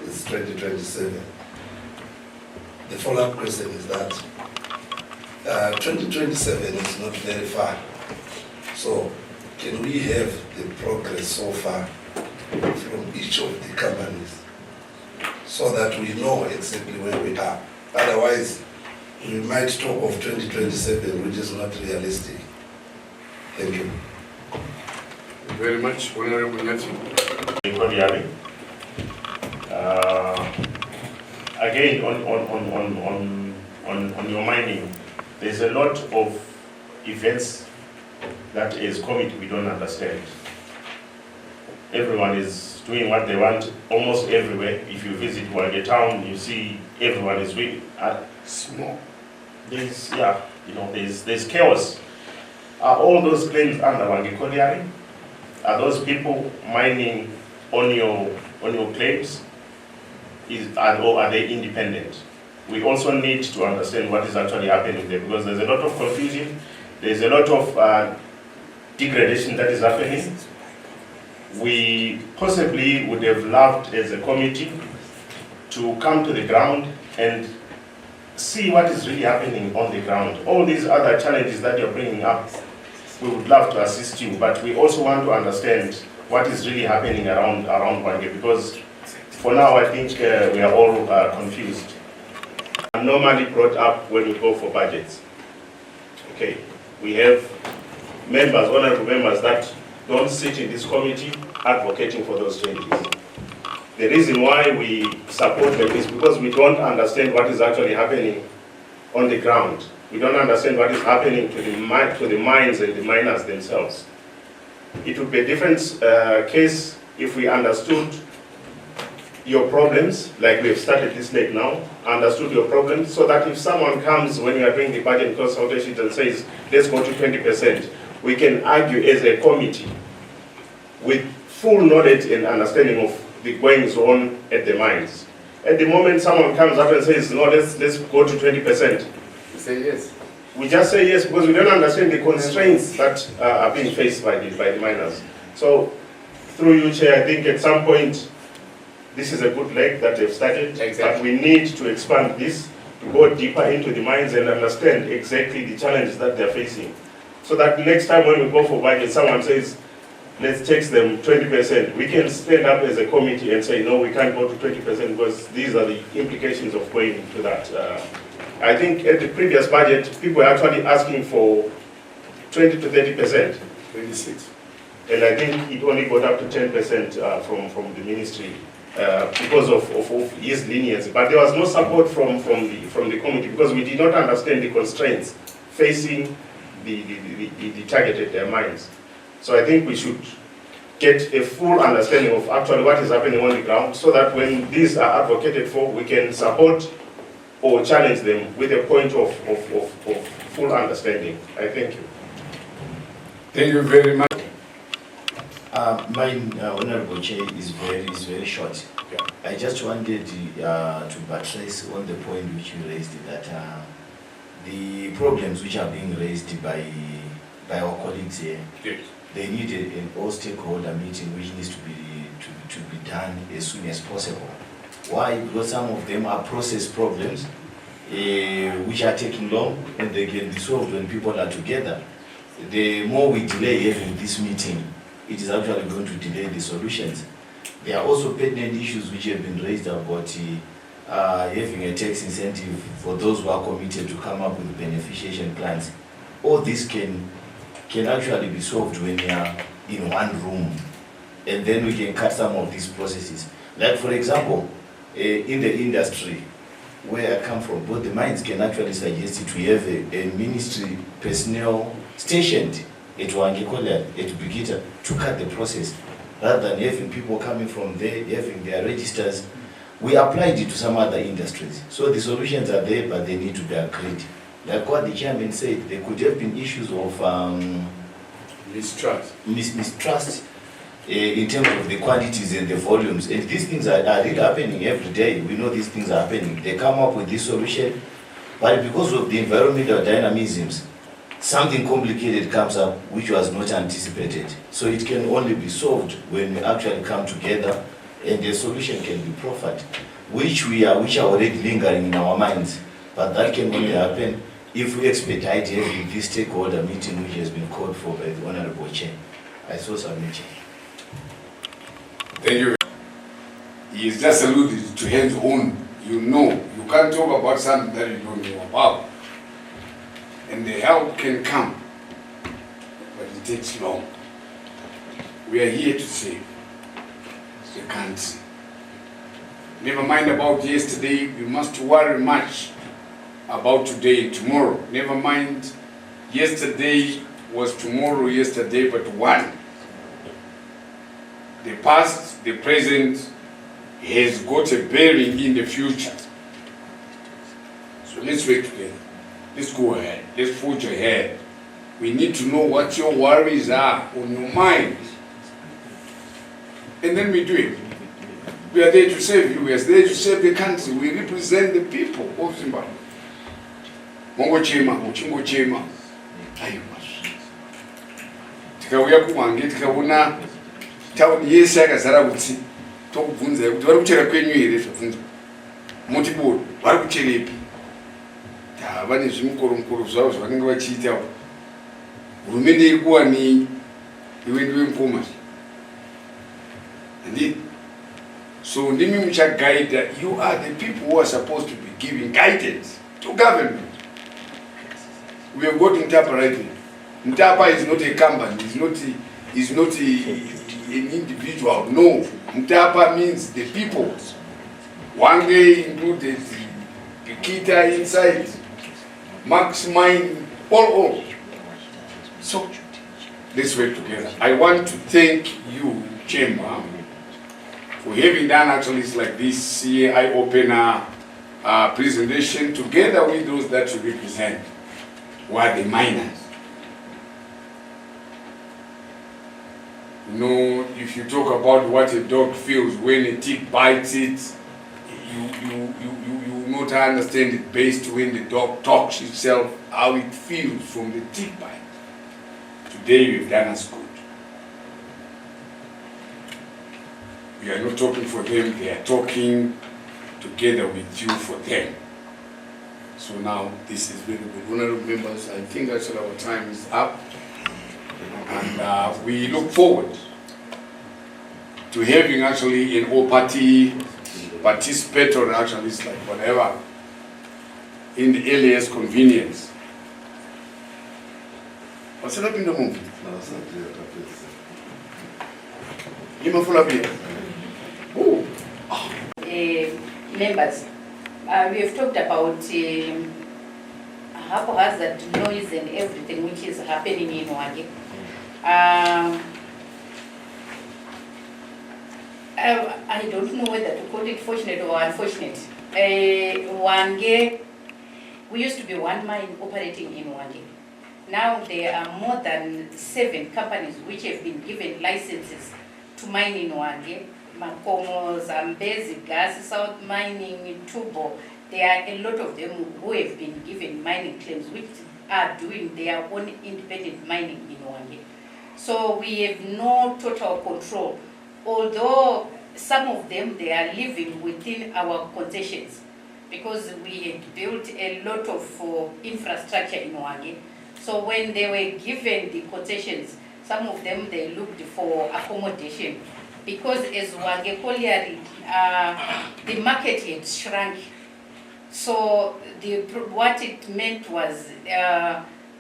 is 2027. The follow-up question is that 2027 is not very far. So can we have the progress so far from each of the companies so that we know exactly where we are? Otherwise, we might talk of 2027, which is not realistic. Thank you. Thank you very much, Honorable Nathan. Again, on your mining, there's a lot of events that as committee we don't understand. Everyone is doing what they want almost everywhere. If you visit Wage town, you see everyone is doing small. There's there's chaos. Are all those claims under Wange Colliery? Are those people mining on your claims? Or are they independent? We also need to understand what is actually happening there, because there's a lot of confusion, there's a lot of degradation that is happening. We possibly would have loved as a committee to come to the ground and see what is really happening on the ground. All these other challenges that you're bringing up, we would love to assist you, but we also want to understand what is really happening around Wange, because for now I think we are all confused. I'm normally brought up when we go for budgets. Okay, we have members, honorable members, that don't sit in this committee advocating for those changes. The reason why we support them is because we don't understand what is actually happening on the ground. We don't understand what is happening to the mines and the miners themselves. It would be a different case if we understood your problems, like we've started this late now, understood your problems, so that if someone comes when you are doing the budget consultation and says, let's go to 20%, we can argue as a committee with full knowledge and understanding of the goings on at the mines. At the moment someone comes up and says, no, let's go to 20%. You say yes. We just say yes because we don't understand the constraints that are being faced by the miners. So through you, Chair, I think at some point, this is a good leg that they've started, but we need to expand this, to go deeper into the mines and understand exactly the challenges that they're facing. So that next time when we go for budget, someone says, let's tax them 20%, we can stand up as a committee and say, no, we can't go to 20% because these are the implications of going into that. I think at the previous budget, people were actually asking for 20 to 30%. 26. And I think it only got up to 10% from the ministry. Because of his leniency, but there was no support from the committee because we did not understand the constraints facing the targeted mines. So I think we should get a full understanding of actually what is happening on the ground, so that when these are advocated for, we can support or challenge them with a point of full understanding. I thank you. Thank you very much. Mine, Honorable Chair, is very short. Yeah. I just wanted to buttress on the point which you raised, that the problems which are being raised by our colleagues here, Yes. they need an all-stakeholder meeting which needs to be done as soon as possible. Why? Because some of them are process problems which are taking long, and they can be solved when people are together. The more we delay having this meeting, it is actually going to delay the solutions. There are also pertinent issues which have been raised about having a tax incentive for those who are committed to come up with beneficiation plans. All this can actually be solved when we are in one room, and then we can cut some of these processes. Like for example, in the industry where I come from, both the mines can actually suggest it. We have a ministry personnel stationed at Wange Colliery, at Brigita, to cut the process, rather than having people coming from there, having their registers. We applied it to some other industries. So the solutions are there, but they need to be agreed. Like what the chairman said, there could have been issues of mistrust in terms of the quantities and the volumes. And these things are really happening every day. We know these things are happening. They come up with this solution, but because of the environmental dynamisms, something complicated comes up which was not anticipated. So it can only be solved when we actually come together and the solution can be proffered, which are already lingering in our minds. But that can only happen if we expedite having this stakeholder meeting which has been called for by the Honorable Chair. I saw submission. Thank you. He is just alluded to hands-on. You know, you can't talk about something that you don't know about. and the help can come, but it takes long. We are here to save the country. Never mind about yesterday, we must worry much about today and tomorrow. Never mind, yesterday was tomorrow, yesterday but one. The past, the present, has got a bearing in the future. So let's work together. Let's go ahead. Let's forge ahead. We need to know what your worries are on your mind. And then we do it. We are there to save you. We are there to save the country. We represent the people of Zimbabwe. Mongo chema, uchingo chema. Ayo mas. Tikauya kuwange tikaona town yese yakazara kuti tokubvunza kuti vari kuchera kwenyu here zvabvunza. Muti bodo, vari kucherepi? Vane zvimukoromukoro zvavo zvavanenge vachiita. Hurumende iri kuwani iwe ndiwe mukoma. Indeed. So ndimi muchaguide. You are the people who are supposed to be giving guidance to government. We have got Mtapa right here. Mtapa is not a company, is not an individual. No. Mtapa means the people. One day included the Kita inside, Max Mine, all. So let's work together. I want to thank you, Chamber, for having done actually like this eye-opener presentation together with those that you represent, who are the miners. You know, if you talk about what a dog feels when a tick bites it, you not understand it based when the dog talks itself, how it feels from the tick bite. Today you've done us good. We are not talking for them, they are talking together with you for them. So now this is very good. Honorable members, I think actually our time is up. And we look forward to having actually an all-party participatory actually like whatever in the earliest convenience. What's up in the movie? Members, we have talked about haphazard noise and everything which is happening in Wange. I don't know whether to call it fortunate or unfortunate. Wange, we used to be one mine operating in Wange. Now there are more than 7 companies which have been given licenses to mine in Wange. Makomo, Zambezi, Gas, South Mining, Tubo. There are a lot of them who have been given mining claims which are doing their own independent mining in Wange. So we have no total control, although some of them, they are living within our concessions because we had built a lot of infrastructure in Wange. So when they were given the concessions, some of them, they looked for accommodation because as Wange Colliery, the market had shrunk. So what it meant was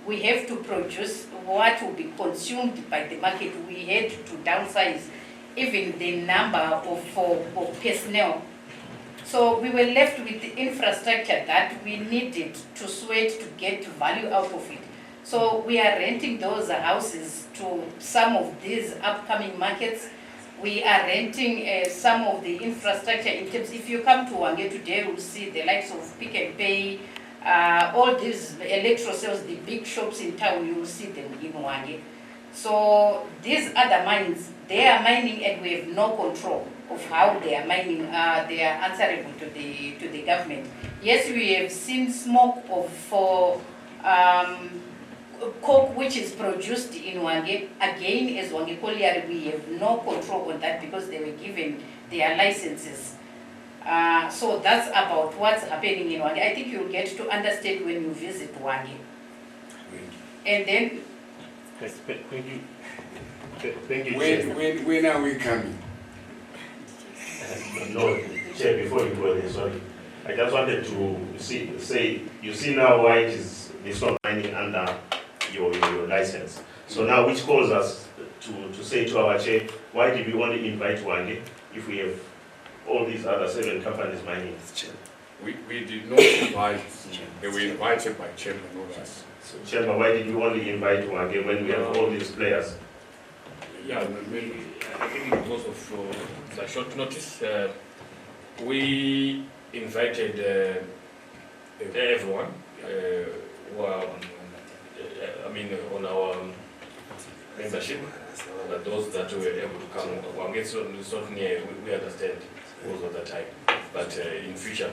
we have to produce what will be consumed by the market. We had to downsize even the number of personnel. So we were left with the infrastructure that we needed to sweat to get value out of it. So we are renting those houses to some of these upcoming markets. We are renting some of the infrastructure in terms, if you come to Wange today, you'll see the likes of Pick and Pay, all these electro sales, the big shops in town, you will see them in Wange. So these other mines, they are mining and we have no control of how they are mining. They are answerable to the government. Yes, we have seen smoke of coke which is produced in Wange. Again, as Wange Colliery, we have no control on that because they were given their licenses. So that's about what's happening in Wange. I think you'll get to understand when you visit Wange. And then... Thank you, when are we coming? No, Chair, before you go there, sorry. I just wanted to say, you see now why it is it's not mining under your license. So now, which calls us to say to our chair, why did we only invite Wange if we have all these other 7 companies mining? We did not invite, they were invited by Chairman, not us. So, Chairman, why did you only invite Wange when we have all these players? Yeah, maybe, I think because of the short notice, we invited everyone who are, I mean, on our membership, those that were able to come. It's not near, we understand most of the time, but in future,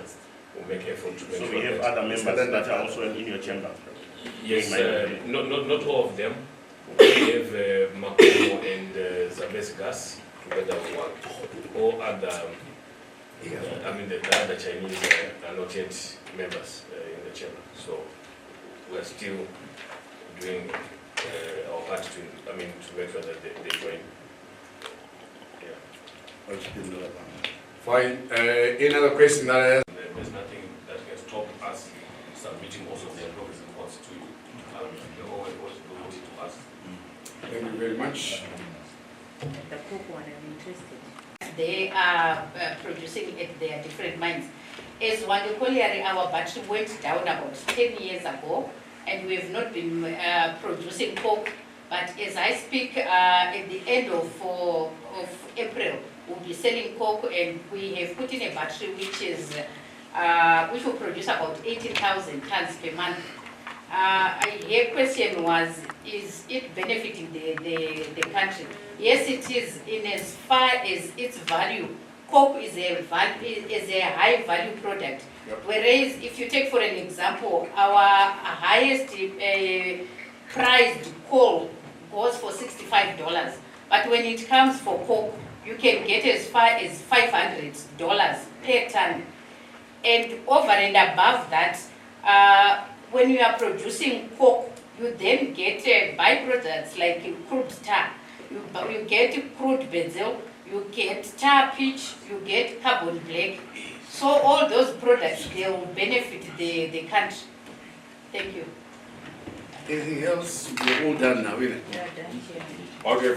we'll make effort to make so sure. we have other members that are also in your chamber? Yes, not all of them. We have Makomo and Zambezi Gas together with one. All other, I mean the other Chinese are not yet members in the chamber. So we are still doing our part to, I mean, to make sure that they join. Yeah. Fine. Any other question that I have? There's nothing that can stop us submitting also their progress reports to you. The whole report will go to us. Thank you very much. The coke one, I'm interested. They are producing at their different mines. As Wange Colliery, our battery went down about 10 years ago, and we have not been producing coke. But as I speak, at the end of April, we'll be selling coke, and we have put in a battery which will produce about 80,000 tons per month. Her question was, is it benefiting the country? Yes, it is, in as far as its value. Coke is a high value product. Yep. Whereas if you take for an example, our highest priced coal goes for $65. But when it comes for coke, you can get as far as $500 per ton. And over and above that, when you are producing coke, you then get byproducts like crude tar. You get crude benzil, you get tar pitch, you get carbon black. So all those products, they will benefit the country. Thank you. Anything else? We're all done now, isn't it? Yeah, done here. Okay.